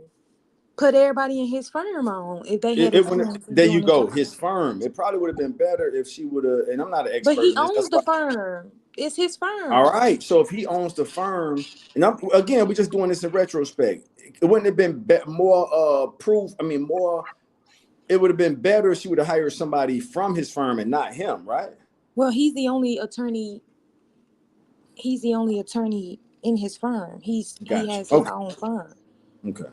Put everybody in his firm on if they had experience in There you doing the go. job. His firm. It probably would have been better if she would have. And I'm not an But expert he in this. That's owns why. the firm. It's his All firm. right. So if he owns the firm, and again, we're just doing this in retrospect. It wouldn't have been more proof. I mean, more. It would have been better if she would have hired somebody from his firm and not him, right? Well, he's the only attorney. He's the only attorney in his firm. He Gotcha. has his Okay. own firm. Okay.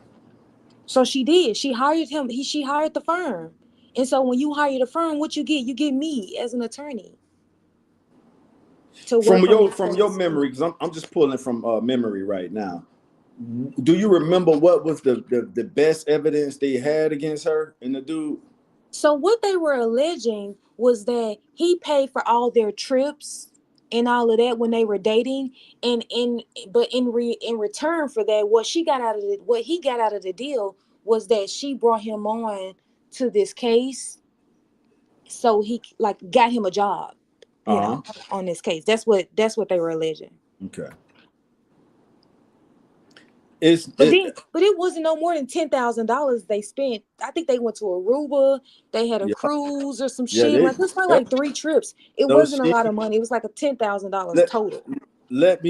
So she did. She hired him. She hired the firm. And so when you hire the firm, what you get? You get me as an attorney to work on these From your cases. memory, because I'm just pulling from memory right now. Do you remember what was the best evidence they had against her and the dude? So what they were alleging was that he paid for all their trips and all of that when they were dating, and in return for that, what he got out of the deal was that she brought him on to this case, so he like got him a job, Uh-huh. on this case. That's what they were alleging. Okay. But it wasn't no more than $10,000 they spent. I think they went to Aruba. They had a Yeah, cruise or some yeah, shit. Like it's probably like 3 trips. It those wasn't a lot of money. It was like a $10,000 let, total. let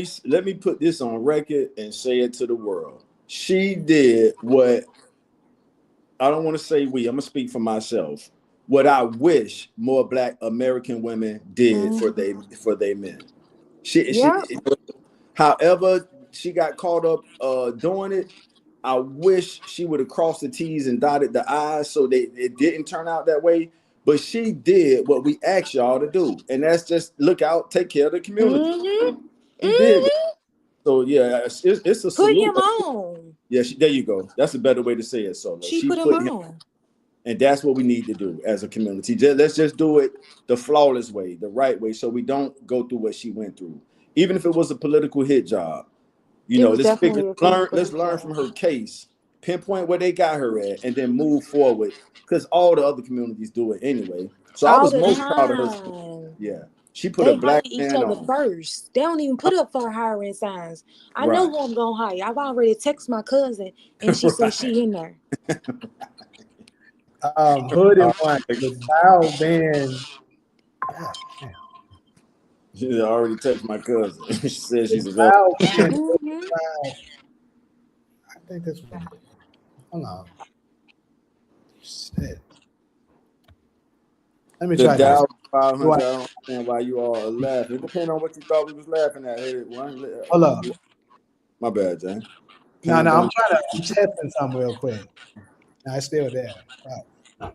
me put this on record and say it to the world. She did what I don't want to say I'm gonna speak for myself. What I wish more Black American women did for they men. Yeah. However, she got caught up doing it. I wish she would have crossed the T's and dotted the I's so it didn't turn out that way. But she did what we asked y'all to do, and that's just look out, take care of the community. She did that. So yeah, it's a Put salute. him on. Yeah, there you go. That's a better way to say it. So She she put him put him, on. and that's what we need to do as a community. Let's just do it the flawless way, the right way, so we don't go through what she went through. Even if it was a political hit job, It was definitely let's learn from her case, pinpoint where they got her at, and then move forward. Because all the other communities do it anyway. So I all was the most proud of her. time. Yeah, she put a They Black hire each man other on. first. They don't even put up for hiring signs. I know Right, who I'm gonna hire. I've already texted my cousin, and she said right. she in there. Hood and one without being She already texted my cousin. She said she's available. without being Mm-hmm. I think this one. Hold on. Shit. Let me The try this. Dow 500. I Do don't understand why you all are laughing. It depends on what you thought we was laughing at. Hold up. My bad, Jay. No, Pan I'm Bundy. testing something real quick. No, it's still there. Right.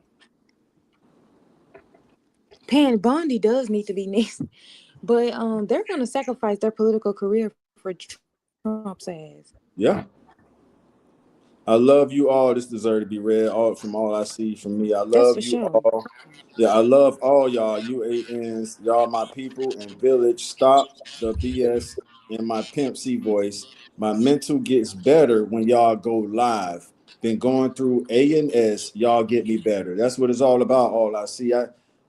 Pan Bondi does need to be next, but they're gonna sacrifice their political career for Trump's ass. Yeah. I love you all. This deserves to be read. From all I see from me. I That's love for you sure. all. Yeah, I love all y'all UANs, y'all my people and village. Stop the BS in my Pimp C voice. My mental gets better when y'all go live. Been going through A&S, y'all get me better. That's what it's all about. All I see.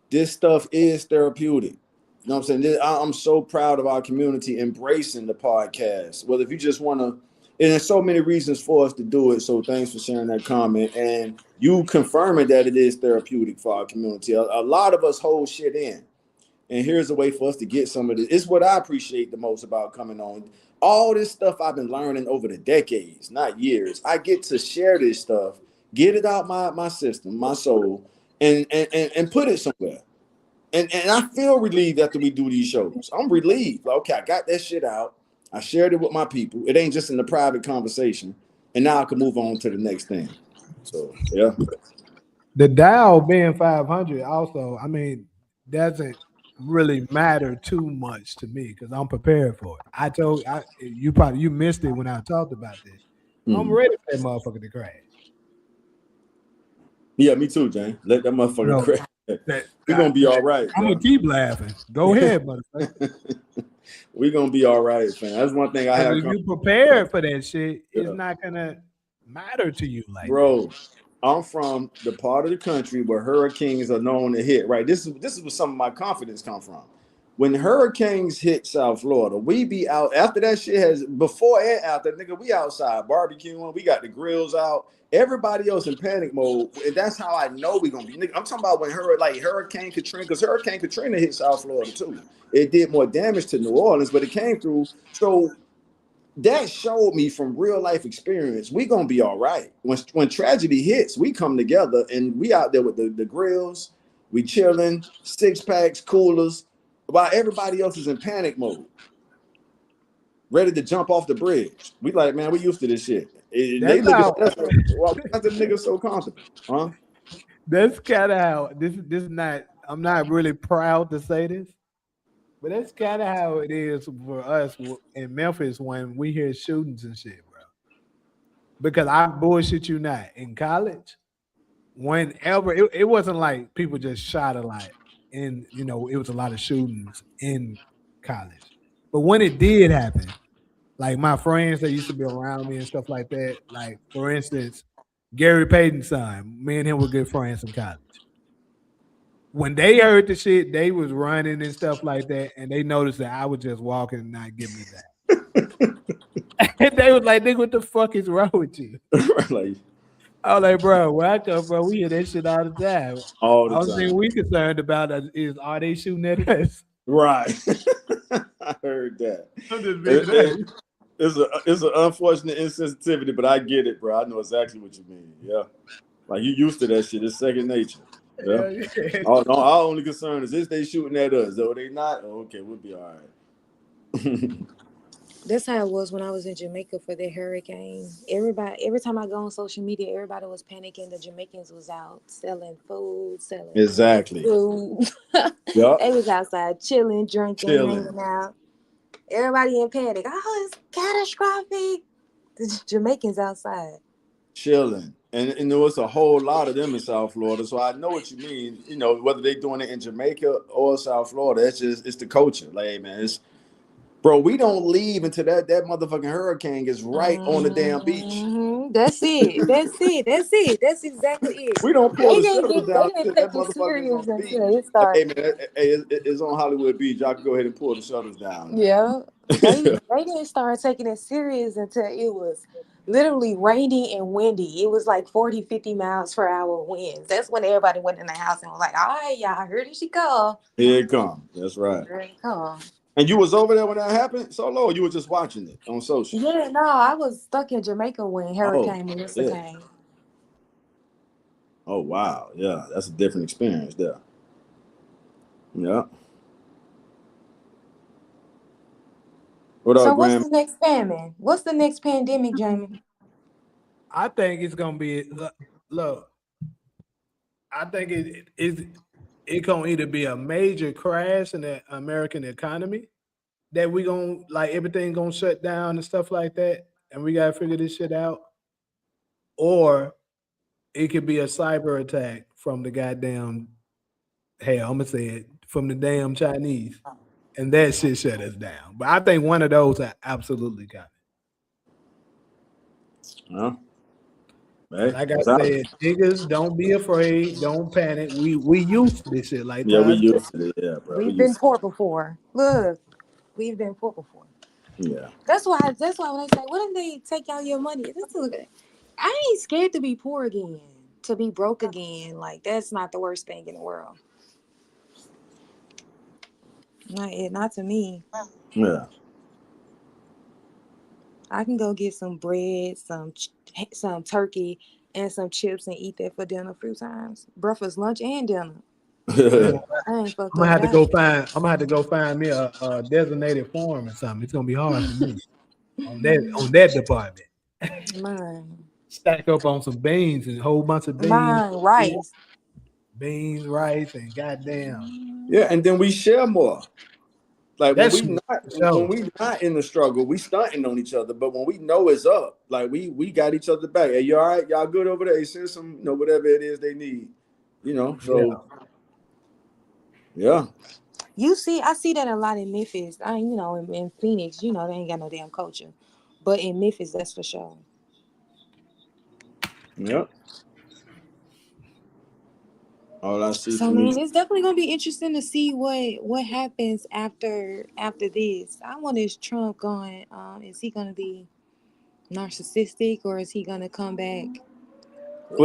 This stuff is therapeutic. You know what I'm saying? I'm so proud of our community embracing the podcast. Well, if you just want to there's so many reasons for us to do it. So thanks for sharing that comment and you confirming that it is therapeutic for our community. A lot of us hold shit in. And here's a way for us to get some of this. It's what I appreciate the most about coming on. All this stuff I've been learning over the decades, not years. I get to share this stuff, get it out my system, my soul, and put it somewhere. And I feel relieved after we do these shows. I'm relieved. Like, okay, I got that shit out. I shared it with my people. It ain't just in the private conversation. And now I can move on to the next thing. So, yeah. The Dow being 500 also, I mean, doesn't really matter too much to me because I'm prepared for it. You missed it when I talked about this. I'm ready for that motherfucker to crash. Yeah, me too, Jane. Let that motherfucker crash. We're gonna be all right. I'm gonna keep laughing. Go ahead, motherfucker. We're gonna be all right, man. That's one thing I have. If you prepared for that shit, it's not gonna matter to you, like, bro. I'm from the part of the country where hurricanes are known to hit. Right, this is where some of my confidence come from. When hurricanes hit South Florida, we be out after that shit has before and after. Nigga, we outside barbecuing. We got the grills out. Everybody else in panic mode, and that's how I know we're gonna be. Nigga, I'm talking about when Hurricane Katrina, because Hurricane Katrina hit South Florida too. It did more damage to New Orleans, but it came through. So that showed me from real life experience, we gonna be all right. When tragedy hits, we come together and we out there with the grills, we chilling, 6-packs, coolers, while everybody else is in panic mode, ready to jump off the bridge. We like, man, we used to this shit. They look at us like, well, why the nigga so comfortable, huh? That's kind of how this is not. I'm not really proud to say this, but that's kind of how it is for us in Memphis when we hear shootings and shit, bro. Because I bullshit you not. In college, whenever it wasn't like people just shot a lot, and it was a lot of shootings in college. But when it did happen, like my friends that used to be around me and stuff like that, like for instance, Gary Payton's son, me and him were good friends in college. When they heard the shit, they was running and stuff like that, and they noticed that I was just walking and not giving it back. And they was like, nigga, what the fuck is wrong with you? Like, I was like, bro, where I come from, we hear that shit all the time. All the only time. thing we concerned about is, are they shooting at us? Right. I heard that. I'm just being It's an unfortunate insensitivity, but I get it, bro. I know exactly what you mean. Yeah. Like you used to that shit. It's second nature. Yeah. Our only concern is they shooting at us. Though they not, okay, we'll be all right. That's how it was when I was in Jamaica for the hurricane. Every time I go on social media, everybody was panicking. The Jamaicans was out selling food, selling exactly food. Yep. They was outside chilling, drinking, hanging out. Everybody in panic. Oh, it's catastrophic. The Jamaicans outside chilling. And there was a whole lot of them in South Florida. So I know what you mean. Whether they're doing it in Jamaica or South Florida, it's the culture. Like, hey, man, bro, we don't leave until that motherfucking hurricane is right on the damn beach. That's it. That's exactly it. We don't pull the shutters down until that motherfucker's on the beach. Hey, man, it's on Hollywood Beach. Y'all can go ahead and pull the shutters down. Yeah. They didn't start taking it serious until it was literally rainy and windy. It was like 40, 50 miles per hour winds. That's when everybody went in the house and was like, all right, y'all, here she come. Here it come. That's right. Here it come. And you was over there when that happened, Solo, or you were just watching it on social? Yeah, no, I was stuck in Jamaica when Hurricane Melissa came. Oh, wow. Yeah, that's a different experience there. Yeah. What up, Graham? What's the next famine? What's the next pandemic, Jamie? I think it's gonna be look. I think it's gonna either be a major crash in the American economy that we gonna everything gonna shut down and stuff like that, and we gotta figure this shit out, or it could be a cyber attack from the goddamn I'm gonna say it from the damn Chinese. And that shit shut us down. But I think one of those are absolutely coming. Hey, like I said, niggas, don't be afraid. Don't panic. We used to this shit like that. Yeah, we used to it. Yeah, bro. We've been poor before. Look, we've been poor before. Yeah. That's why when they say, what if they take out your money? I ain't scared to be poor again, to be broke again. Like, that's not the worst thing in the world. Not to me. Yeah. I can go get some bread, some turkey, and some chips and eat that for dinner a few times. Breakfast, lunch, and dinner. Man, I ain't fucked I'm gonna up have to about go find me a designated farm or something. It's gonna be hard for me on that department. it. Mine. Stack up on some beans and a whole bunch of Rice. rice, and goddamn. Yeah, and then we share more. Like That's when so. we not in the struggle, we stunting on each other. But when we know it's up, like we got each other back. Hey, you all right? Y'all good over there? Hey, send some, whatever it is they need. So yeah. I see that a lot in Memphis. In Phoenix, they ain't got no damn culture. But in Memphis, that's for sure. Yep. All I see So from man, these. it's definitely gonna be interesting to see what happens after this. I wonder, is Trump going? Is he gonna be narcissistic, or is he gonna come back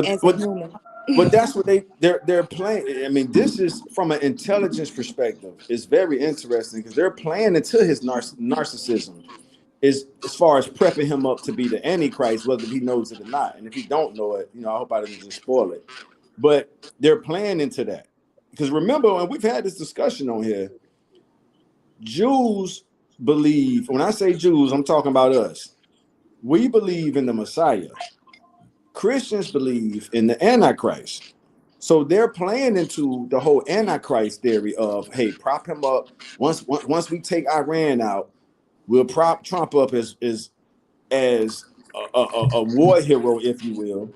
as a human? But that's what they're playing. I mean, this is from an intelligence perspective. It's very interesting because they're playing into his narcissism. Is as far as prepping him up to be the Antichrist, whether he knows it or not. And if he don't know it, I hope I didn't just spoil it. But they're playing into that. Because remember, and we've had this discussion on here, Jews believe, when I say Jews, I'm talking about us. We believe in the Messiah. Christians believe in the Antichrist. So they're playing into the whole Antichrist theory of, hey, prop him up. Once we take Iran out, we'll prop Trump up as a war hero, if you will.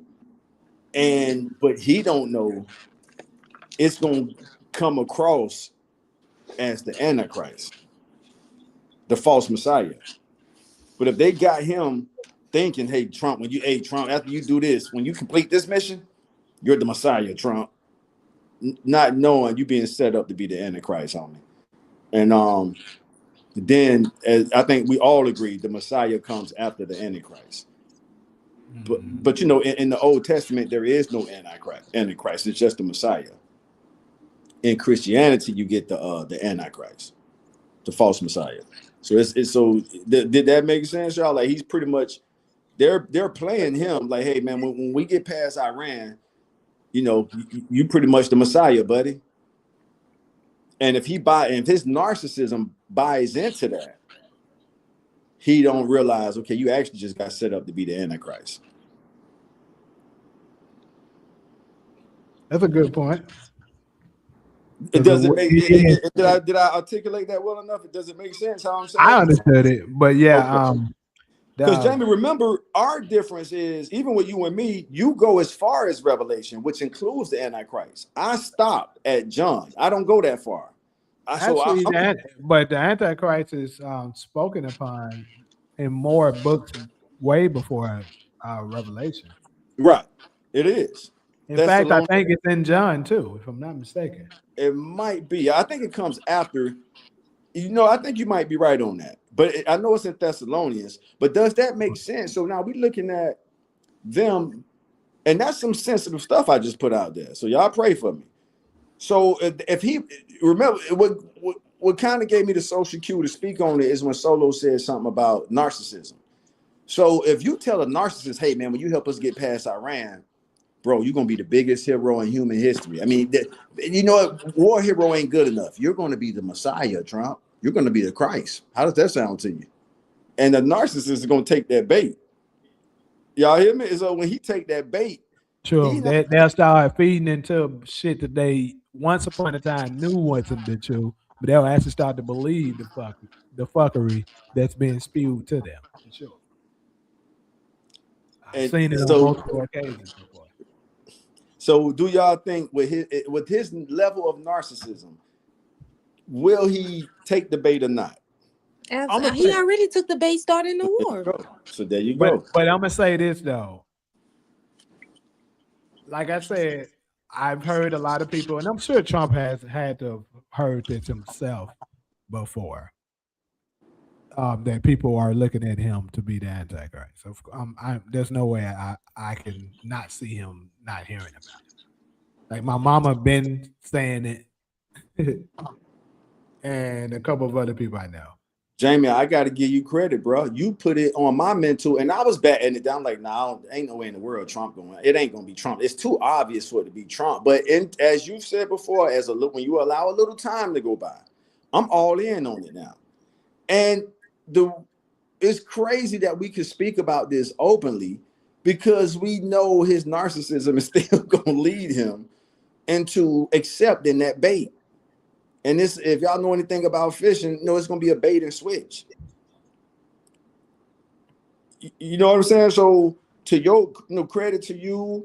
But he don't know it's going to come across as the Antichrist, the false Messiah. But if they got him thinking, hey, Trump, after you do this, when you complete this mission, you're the Messiah, Trump. Not knowing you being set up to be the Antichrist, homie. And then, as I think we all agree, the Messiah comes after the Antichrist. But in the Old Testament, there is no Antichrist. It's just the Messiah. In Christianity, you get the Antichrist, the false Messiah. So did that make sense, y'all? Like he's pretty much they're playing him like, hey man, when we get past Iran, you pretty much the Messiah, buddy. And if his narcissism buys into that, he don't realize, okay, you actually just got set up to be the Antichrist. That's a good point. It doesn't make. Did I articulate that well enough? It doesn't make sense how I'm saying. I understood it, but yeah. Okay. Because Jamie, remember, our difference is even with you and me, you go as far as Revelation, which includes the Antichrist. I stopped at John. I don't go that far. But the Antichrist is spoken upon in more books way before Revelation. Right, it is. In fact, I think it's in John too, if I'm not mistaken. It might be. I think it comes after. I think you might be right on that. But I know it's in Thessalonians. But does that make sense? So now we're looking at them, and that's some sensitive stuff I just put out there. So y'all pray for me. So if he remember what kind of gave me the social cue to speak on it is when Solo said something about narcissism. So if you tell a narcissist, hey man, when you help us get past Iran, bro, you're gonna be the biggest hero in human history. I mean, war hero ain't good enough. You're gonna be the Messiah, Trump. You're gonna be the Christ. How does that sound to you? And the narcissist is gonna take that bait. Y'all hear me? So when he take that bait, true, they'll start feeding into shit that they once upon a time knew wasn't the truth, but they'll actually start to believe the fuckery that's being spewed to them. For sure. I've seen it on multiple occasions before. So do y'all think with his level of narcissism, will he take the bait or not? He already took the bait starting the war. So there you go. But I'm gonna say this though. Like I said, I've heard a lot of people, and I'm sure Trump has had to have heard this himself before. that people are looking at him to be the Antichrist. So there's no way I can not see him not hearing about it. Like my mama been saying it, and a couple of other people I know. Jamie, I got to give you credit, bro. You put it on my mental, and I was batting it down like, nah, ain't no way in the world Trump going. It ain't gonna be Trump. It's too obvious for it to be Trump. But as you've said before, when you allow a little time to go by, I'm all in on it now. And it's crazy that we can speak about this openly because we know his narcissism is still gonna lead him into accepting that bait. And this, if y'all know anything about fishing, it's going to be a bait and switch. You know what I'm saying? So to your credit to you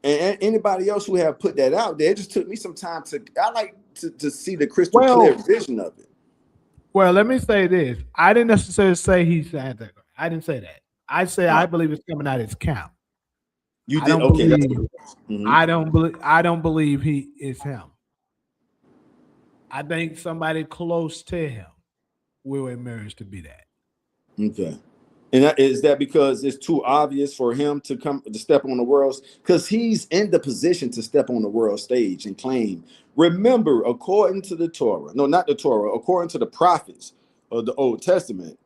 and anybody else who have put that out there, it just took me some time I like to see the crystal clear vision of it. Well, let me say this. I didn't necessarily say he's the Antichrist. I didn't say that. I said I believe it's coming out of his camp. You did? Okay. I don't believe he is him. I think somebody close to him will emerge to be that. Okay. And is that because it's too obvious for him to step on the world? Because he's in the position to step on the world stage and claim. Remember, according to the Torah, no, not the Torah, according to the prophets of the Old Testament,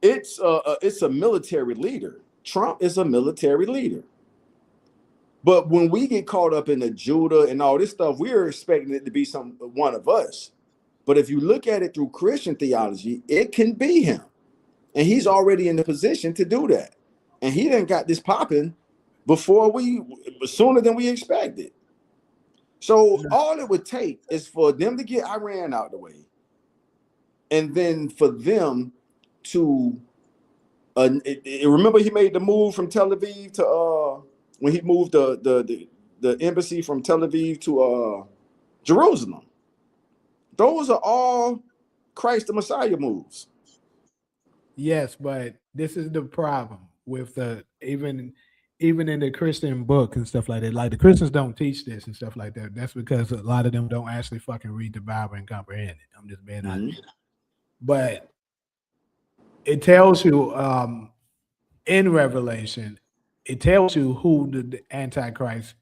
it's a military leader. Trump is a military leader. But when we get caught up in the Judah and all this stuff, we're expecting it to be one of us. But if you look at it through Christian theology, it can be him. And he's already in the position to do that. And he done got this popping sooner than we expected. So all it would take is for them to get Iran out of the way. And then for them to, remember he made the move from Tel Aviv to, when he moved the embassy from Tel Aviv to Jerusalem. Those are all Christ the Messiah moves. Yes, but this is the problem with even in the Christian book and stuff like that. Like the Christians don't teach this and stuff like that. That's because a lot of them don't actually fucking read the Bible and comprehend it. I'm just being honest. But it tells you in Revelation, it tells you who the Antichrist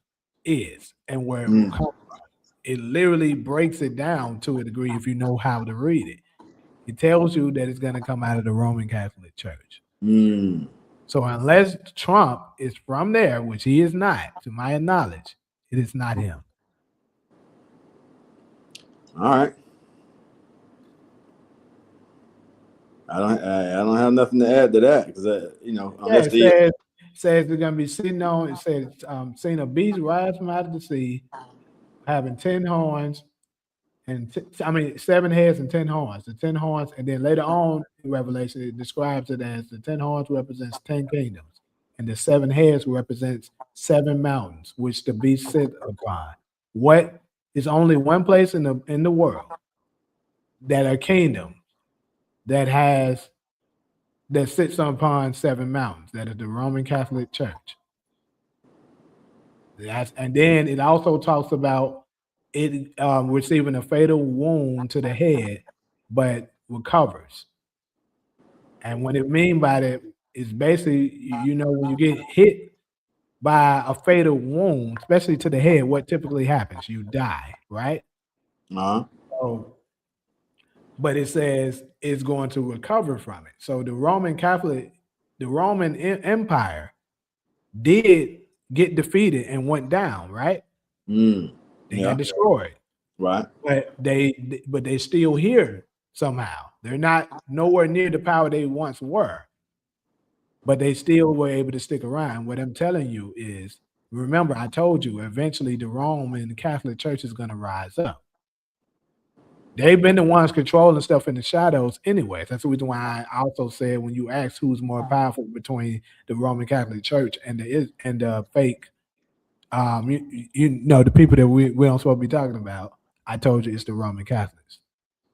is and where it will come from. It literally breaks it down to a degree if you know how to read it. It tells you that it's going to come out of the Roman Catholic Church. So unless Trump is from there, which he is not, to my knowledge, it is not him. All right. I don't have nothing to add to that because it says they're gonna be sitting on. It says seeing a beast rise from out of the sea, having 10 horns, and 7 heads and 10 horns. The 10 horns, and then later on in Revelation, it describes it as the 10 horns represents 10 kingdoms, and the 7 heads represents 7 mountains, which the beast sits upon. What is only one place in the world that a kingdom that sits upon 7 mountains? That is the Roman Catholic Church. And then it also talks about it receiving a fatal wound to the head, but recovers. And what it means by that is basically, when you get hit by a fatal wound, especially to the head, what typically happens? You die, right? But it says it's going to recover from it. So the Roman Empire did get defeated and went down, right? They got destroyed, right? But they're still here somehow. They're not nowhere near the power they once were, but they still were able to stick around. What I'm telling you is, remember, I told you eventually the Roman Catholic Church is going to rise up. They've been the ones controlling stuff in the shadows anyways. That's the reason why I also said when you ask who's more powerful between the Roman Catholic Church and the fake, the people that we don't supposed to be talking about, I told you it's the Roman Catholics.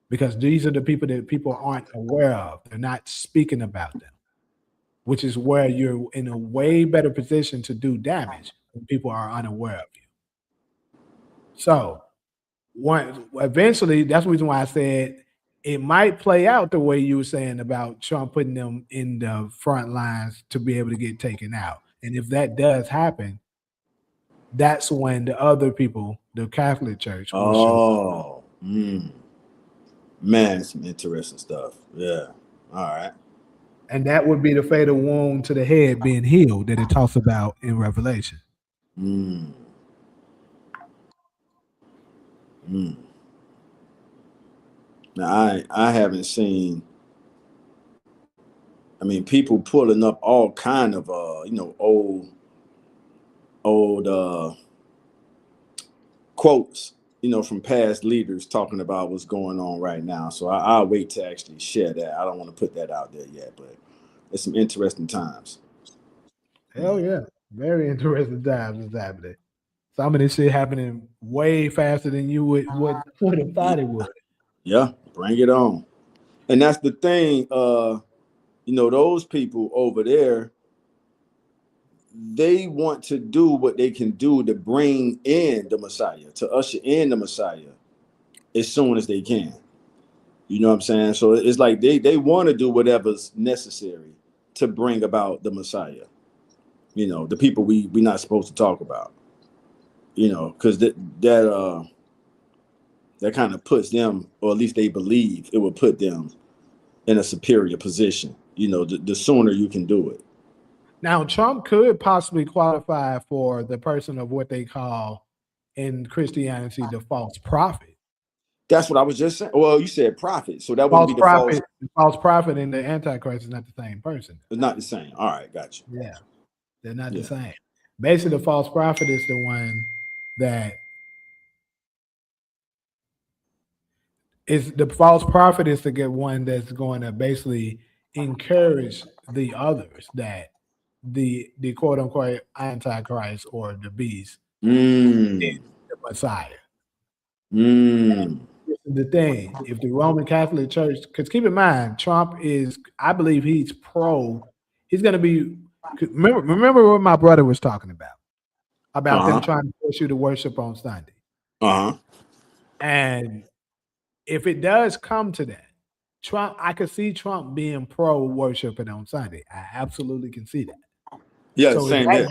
Because these are the people that people aren't aware of. They're not speaking about them, which is where you're in a way better position to do damage when people are unaware of you. So eventually, that's the reason why I said it might play out the way you were saying about Trump putting them in the front lines to be able to get taken out. And if that does happen, that's when the other people, the Catholic Church, will show up. Man, some interesting stuff. Yeah. All right. And that would be the fatal wound to the head being healed that it talks about in Revelation. Now, I haven't seen. I mean, people pulling up all kind of old quotes, from past leaders talking about what's going on right now. So I'll wait to actually share that. I don't want to put that out there yet, but it's some interesting times. Hell yeah. Very interesting times is happening. Some of this shit happening way faster than you would have thought it would. Yeah, bring it on. And that's the thing, those people over there, they want to do what they can do to bring in the Messiah, to usher in the Messiah as soon as they can. You know what I'm saying? So it's like they want to do whatever's necessary to bring about the Messiah. The people we're not supposed to talk about. Because that kind of puts them, or at least they believe it will put them in a superior position. The sooner you can do it. Now, Trump could possibly qualify for the person of what they call in Christianity the false prophet. That's what I was just saying. Well, you said prophet, so that would be the prophet. The false prophet and the Antichrist is not the same person. It's not the same. All right, gotcha. Yeah, they're not the same. Basically, the false prophet is the one that is the false prophet is the one that's going to basically encourage the others that the quote unquote Antichrist or the beast is the Messiah. The thing, if the Roman Catholic Church, because keep in mind, Trump is, I believe he's going to be, remember what my brother was talking about them trying to force you to worship on Sunday. And if it does come to that, Trump, I could see Trump being pro worshiping on Sunday. I absolutely can see that. Yeah, so same if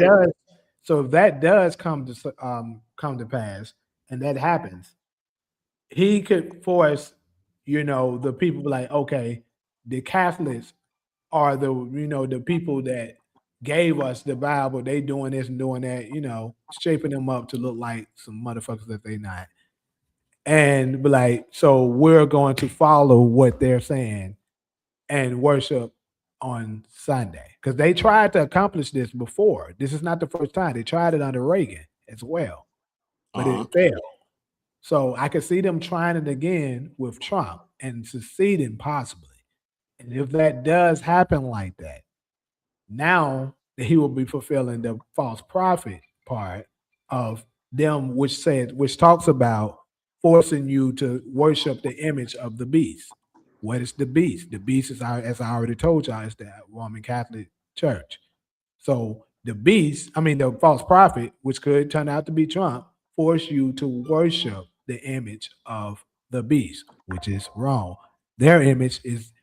that does come to pass, and that happens, he could force, the people like, okay, the Catholics are the people that gave us the Bible. They doing this and doing that, shaping them up to look like some motherfuckers that they not. And be like, so we're going to follow what they're saying and worship on Sunday. Because they tried to accomplish this before. This is not the first time. They tried it under Reagan as well. But it failed. So I could see them trying it again with Trump and succeeding possibly. And if that does happen like that, now he will be fulfilling the false prophet part of them, which talks about forcing you to worship the image of the beast. What is the beast? The beast is, as I already told y'all, is the Roman Catholic Church. So the false prophet, which could turn out to be Trump, force you to worship the image of the beast, which is wrong. Their image is,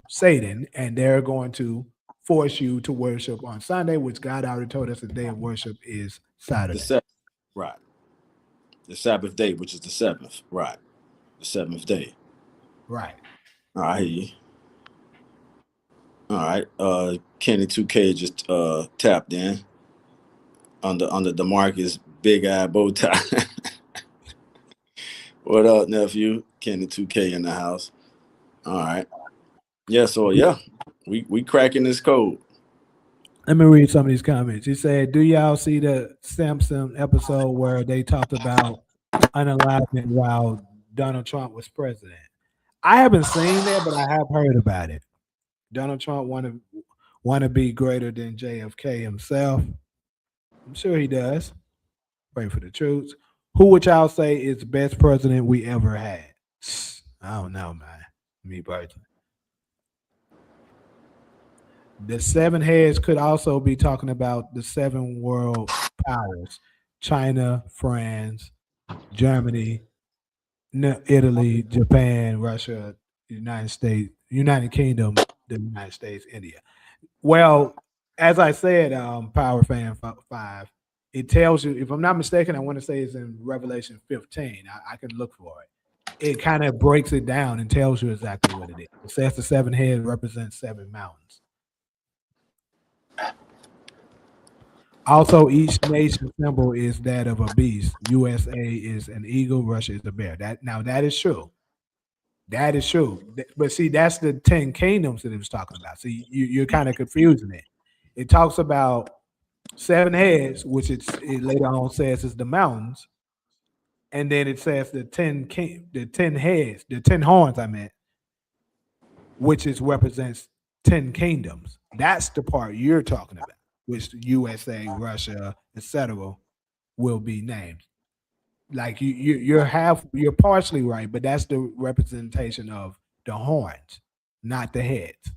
Satan, and they're going to force you to worship on Sunday, which God already told us the day of worship is Saturday. Right. The Sabbath day, which is the seventh. Right. The seventh day. Right. I hear you. All right. Kenny 2K just tapped in under DeMarcus big eye bow tie. What up, nephew? Kenny 2K in the house. All right. Yeah, so we cracking this code. Let me read some of these comments. He said, do y'all see the Samson episode where they talked about unalignment while Donald Trump was president? I haven't seen that, but I have heard about it. Donald Trump want to be greater than JFK himself. I'm sure he does. Pray for the truth. Who would y'all say is the best president we ever had? I don't know, man. Me personally. The seven heads could also be talking about the seven world powers: China, France, Germany, No, Italy, Japan, Russia, United States, United Kingdom, the United States, India. Well, as I said, Power Fan 5, it tells you, if I'm not mistaken, I want to say it's in Revelation 15. I can look for it. It kind of breaks it down and tells you exactly what it is. It says the seven heads represent seven mountains. Also, each nation symbol is that of a beast. USA is an eagle, Russia is a bear. That is true. That is true. But see, that's the 10 kingdoms that it was talking about. So you're kind of confusing it. It talks about seven heads, which it later on says is the mountains, and then it says the 10 heads, the 10 horns. I meant, which is represents 10 kingdoms. That's the part you're talking about, which USA, Russia, etc. will be named. Like you're partially right, but that's the representation of the horns, not the heads.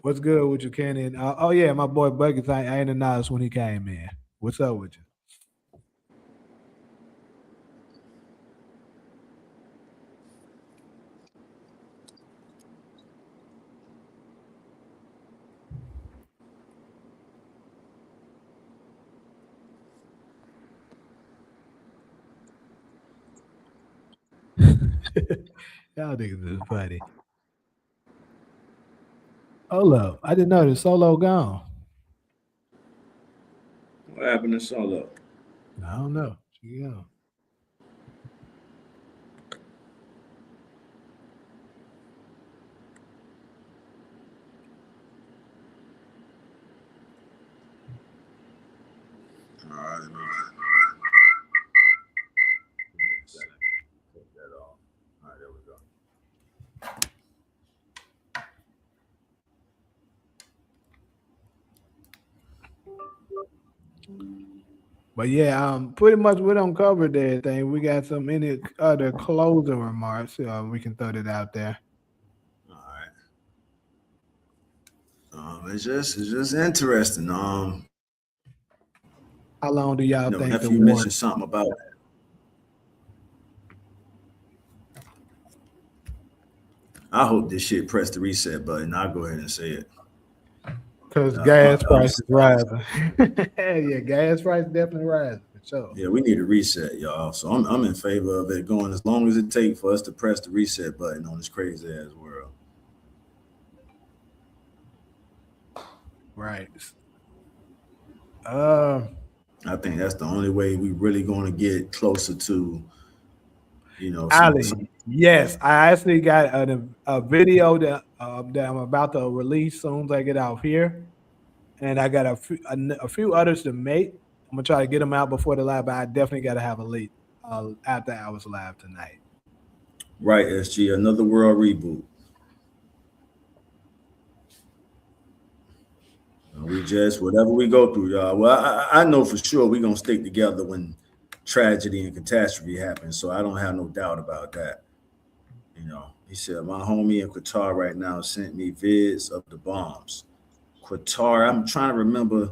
What's good with you, Kenny? Oh yeah, my boy Buckets. I ain't acknowledged when he came in. What's up with you? Y'all niggas is funny. Hold up, I didn't know the solo gone. What happened to Solo? I don't know. Yeah. All right, let me take that off. All right, there we go. But yeah, pretty much we don't cover everything. We got some any other closing remarks. We can throw that out there. All right. It's just interesting. How long do y'all think the nephew war? mentioned something about it. I hope this shit press the reset button. I'll go ahead and say it. Because gas prices rising. Yeah, gas price definitely rising for sure. Yeah, we need a reset, y'all. So I'm in favor of it going as long as it takes for us to press the reset button on this crazy ass world. Right. I think that's the only way we really going to get closer to, Ali, yes, I actually got a video that I'm about to release soon as I get out here, and I got a few others to make. I'm gonna try to get them out before the live, but I definitely got to have a late after hours live tonight. Right, SG, another world reboot. We just whatever we go through, y'all. Well, I know for sure we're gonna stick together when tragedy and catastrophe happens. So I don't have no doubt about that. He said my homie in Qatar right now sent me vids of the bombs. Qatar, I'm trying to remember.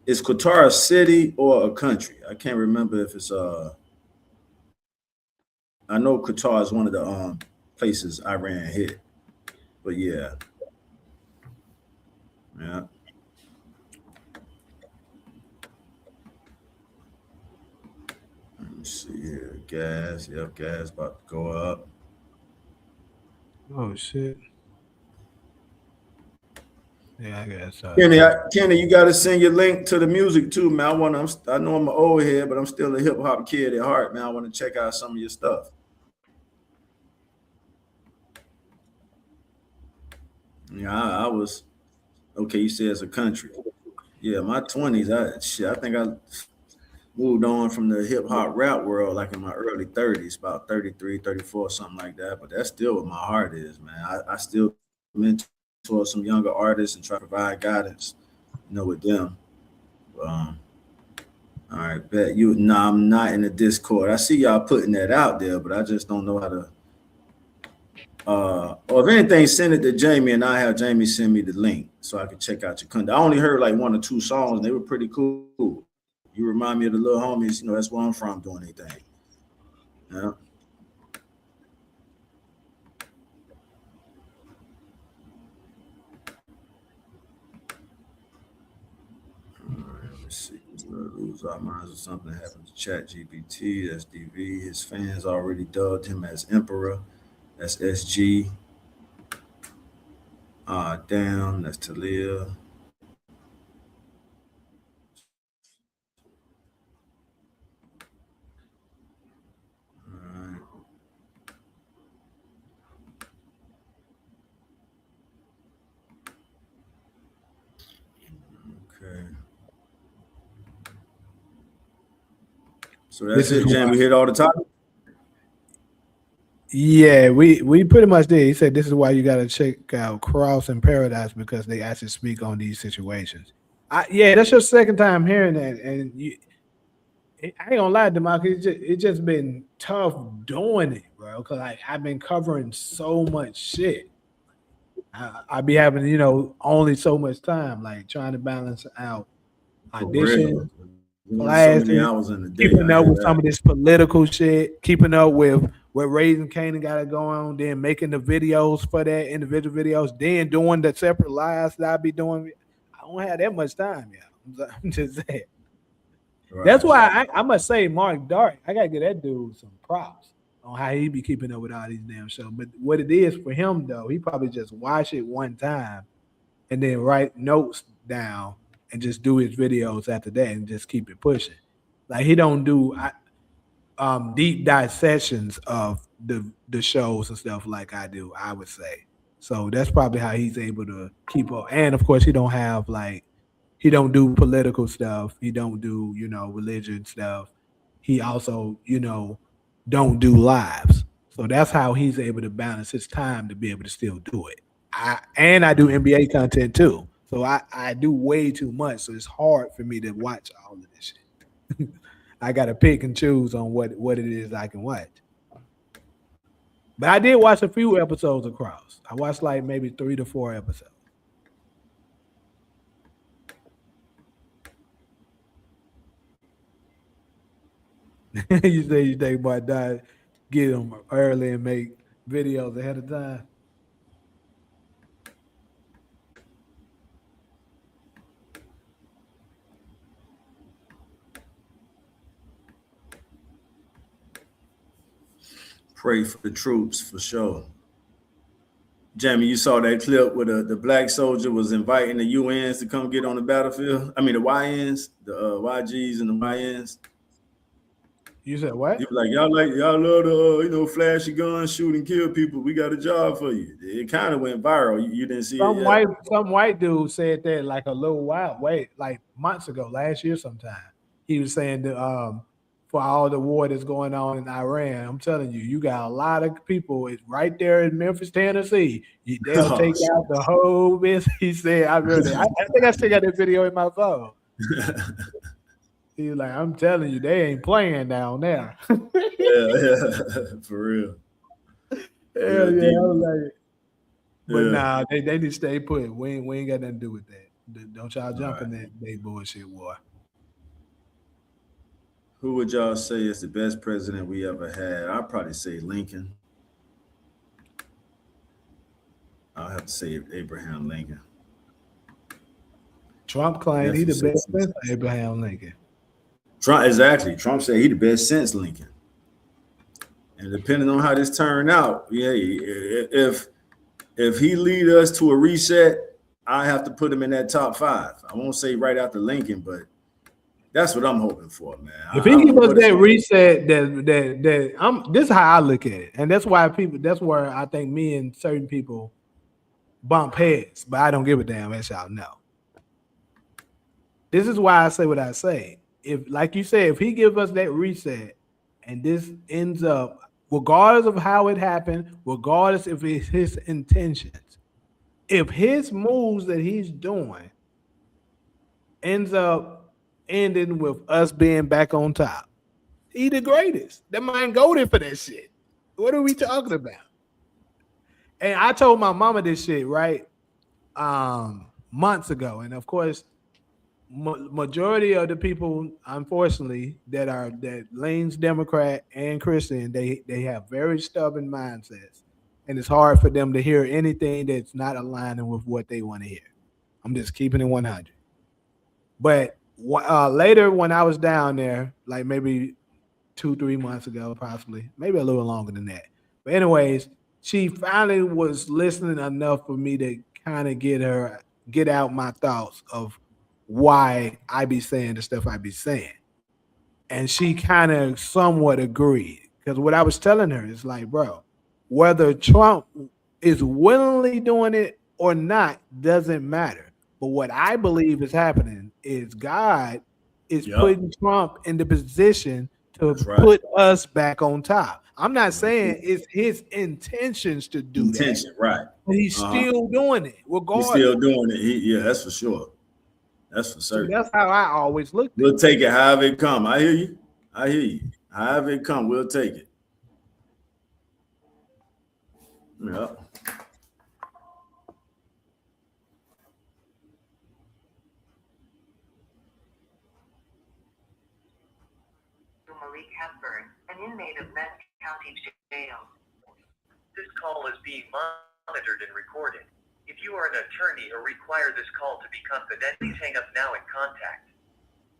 Is Qatar a city or a country? I can't remember if it's I know Qatar is one of the places Iran hit, but yeah. Let me see here. Gas, yep, gas about to go up. Oh shit! Yeah, I guess. Kenny, you got to send your link to the music too, man. I know I'm an old head, but I'm still a hip hop kid at heart, man. I want to check out some of your stuff. Yeah, I was okay. You say it's a country. Yeah, my 20s. I think I moved on from the hip hop rap world like in my early 30s, about 33, 34, something like that. But that's still what my heart is, man. I still mentor some younger artists and try to provide guidance, with them. All right, bet you. No, I'm not in the Discord. I see y'all putting that out there, but I just don't know how to Or if anything, send it to Jamie, and I have Jamie send me the link so I can check out your content. I only heard like 1 or 2 songs, and they were pretty cool. You remind me of the little homies. You know, that's where I'm from doing anything. Yeah. Let's see. Lose our minds or something happened to Chat GPT. That's DV. His fans already dubbed him as Emperor. That's SG. Damn. That's Talia. Alright. Okay. So that's it, Jamie. We hit all the topics. Yeah, we pretty much did. He said this is why you got to check out Cross and Paradise because they actually speak on these situations. Yeah, that's your second time hearing that, and I ain't gonna lie, DeMarcus, it's just been tough doing it, bro. Because I've been covering so much shit. I be having only so much time, like trying to balance out auditions, classes, so many hours in the day. keeping up with some of this political shit, keeping up with what Raising Canaan got to go on, then making the videos for that, individual videos, then doing the separate lives that I be doing. I don't have that much time, yeah. I'm just saying. Right. That's why I must say Mark Dark, I got to give that dude some props on how he be keeping up with all these damn shows. But what it is for him, though, he probably just watch it one time and then write notes down and just do his videos after that and just keep it pushing. Like he don't do deep dissections of the shows and stuff like I do, I would say. So that's probably how he's able to keep up. And of course, he don't do political stuff. He don't do, religion stuff. He also, don't do lives. So that's how he's able to balance his time to be able to still do it. I do NBA content too. So I do way too much. So it's hard for me to watch all of this shit. I got to pick and choose on what it is I can watch. But I did watch a few episodes of Cross. I watched like maybe 3 to 4 episodes. You say you think about that, get them early and make videos ahead of time. Pray for the troops for sure. Jamie, you saw that clip where the black soldier was inviting the UNs to come get on the battlefield. I mean the YNs, the YGs and the YNs. You said what? You like y'all love to flashy guns, shoot and kill people. We got a job for you. It kind of went viral. You didn't see it yet? Some white dude said that like a little while, like months ago, last year sometime. He was saying that for all the war that's going on in Iran, I'm telling you, you got a lot of people right there in Memphis, Tennessee. They'll take out the whole business. He said, I think I still got that video in my phone. He was like, I'm telling you, they ain't playing down there. yeah, for real. Hell yeah, I was like, but nah, they need to stay put. We ain't got nothing to do with that. Don't y'all jump in that bullshit war. Who would y'all say is the best president we ever had? I'd probably say Lincoln. I'll have to say Abraham Lincoln. Trump claimed he the best since Abraham Lincoln. Trump said he the best since Lincoln. And depending on how this turned out, yeah, if he lead us to a reset, I have to put him in that top 5. I won't say right after Lincoln, but that's what I'm hoping for, man. If he give us that reset, this is how I look at it, and that's where I think me and certain people bump heads, but I don't give a damn, as y'all know. This is why I say what I say. If, like you said, if he give us that reset, and this ends up, regardless of how it happened, regardless if it's his intentions, if his moves that he's doing ends up ending with us being back on top, he the greatest. That man go there for that shit. What are we talking about? And I told my mama this shit, right? Months ago. And of course, majority of the people, unfortunately, that leans Democrat and Christian, they have very stubborn mindsets. And it's hard for them to hear anything that's not aligning with what they want to hear. I'm just keeping it 100. But later when I was down there, like maybe 2-3 months ago, possibly, maybe a little longer than that. But anyways, she finally was listening enough for me to kind of get out my thoughts of why I be saying the stuff I be saying. And she kind of somewhat agreed. Because what I was telling her is like, bro, whether Trump is willingly doing it or not doesn't matter. But what I believe is happening is God is putting Trump in the position to put us back on top. I'm not saying it's his intentions to do that. Right. But he's still doing it. Regardless. He's still doing it. Yeah, that's for sure. That's for certain. So that's how I always looked at it. We'll take it however it come. I hear you. However it come, we'll take it. Yeah. Marie Hepburn, an inmate of Met County Jail. This call is being monitored and recorded. If you are an attorney or require this call to be confidential, please hang up now and contact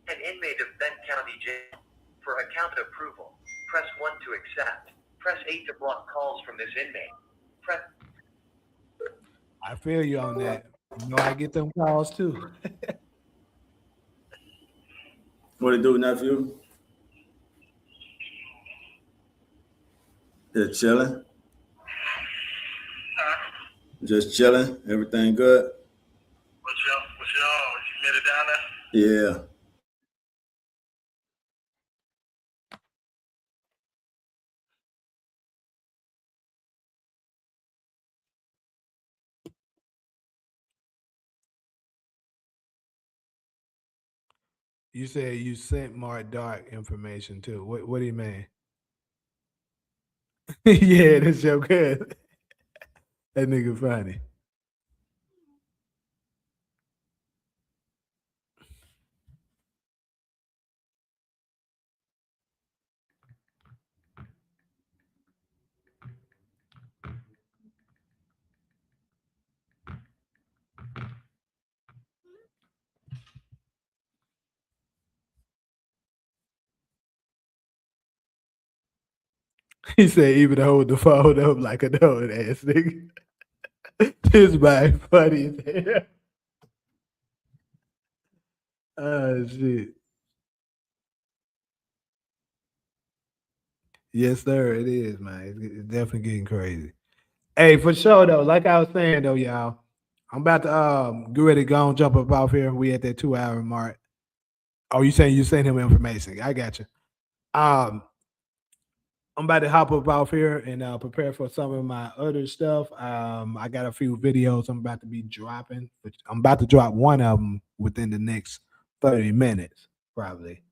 an inmate of Bent County Jail. For account approval, press 1 to accept. Press 8 to block calls from this inmate. I feel you on that. You know, I get them calls too. What it do, nephew? Just chilling. Just chilling. Everything good? What's y'all? You made it down there? Yeah. You said you sent Mark Dark information too. What do you mean? Yeah, that's your good. That nigga funny. He said even hold the phone up like a old ass nigga. This man funny as hell. Oh shit. Yes, sir. It is, man. It's definitely getting crazy. Hey, for sure though. Like I was saying though, y'all, I'm about to get ready to go and jump up off here. We at that 2-hour mark. Oh, you saying you sent him information? I got you. I'm about to hop up off here and prepare for some of my other stuff. I got a few videos I'm about to be dropping. But I'm about to drop one of them within the next 30 minutes, probably.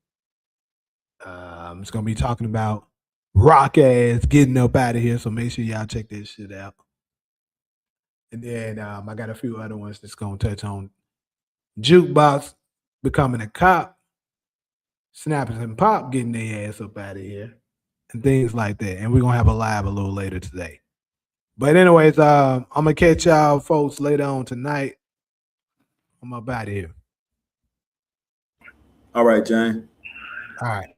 It's gonna be talking about rock ass getting up out of here. So make sure y'all check this shit out. And then I got a few other ones that's gonna touch on Jukebox becoming a cop, Snappers and Pop getting their ass up out of here, and things like that. And we're gonna have a live a little later today. But anyways, I'm gonna catch y'all folks later on tonight. I'm up out of here. All right, Jane. All right.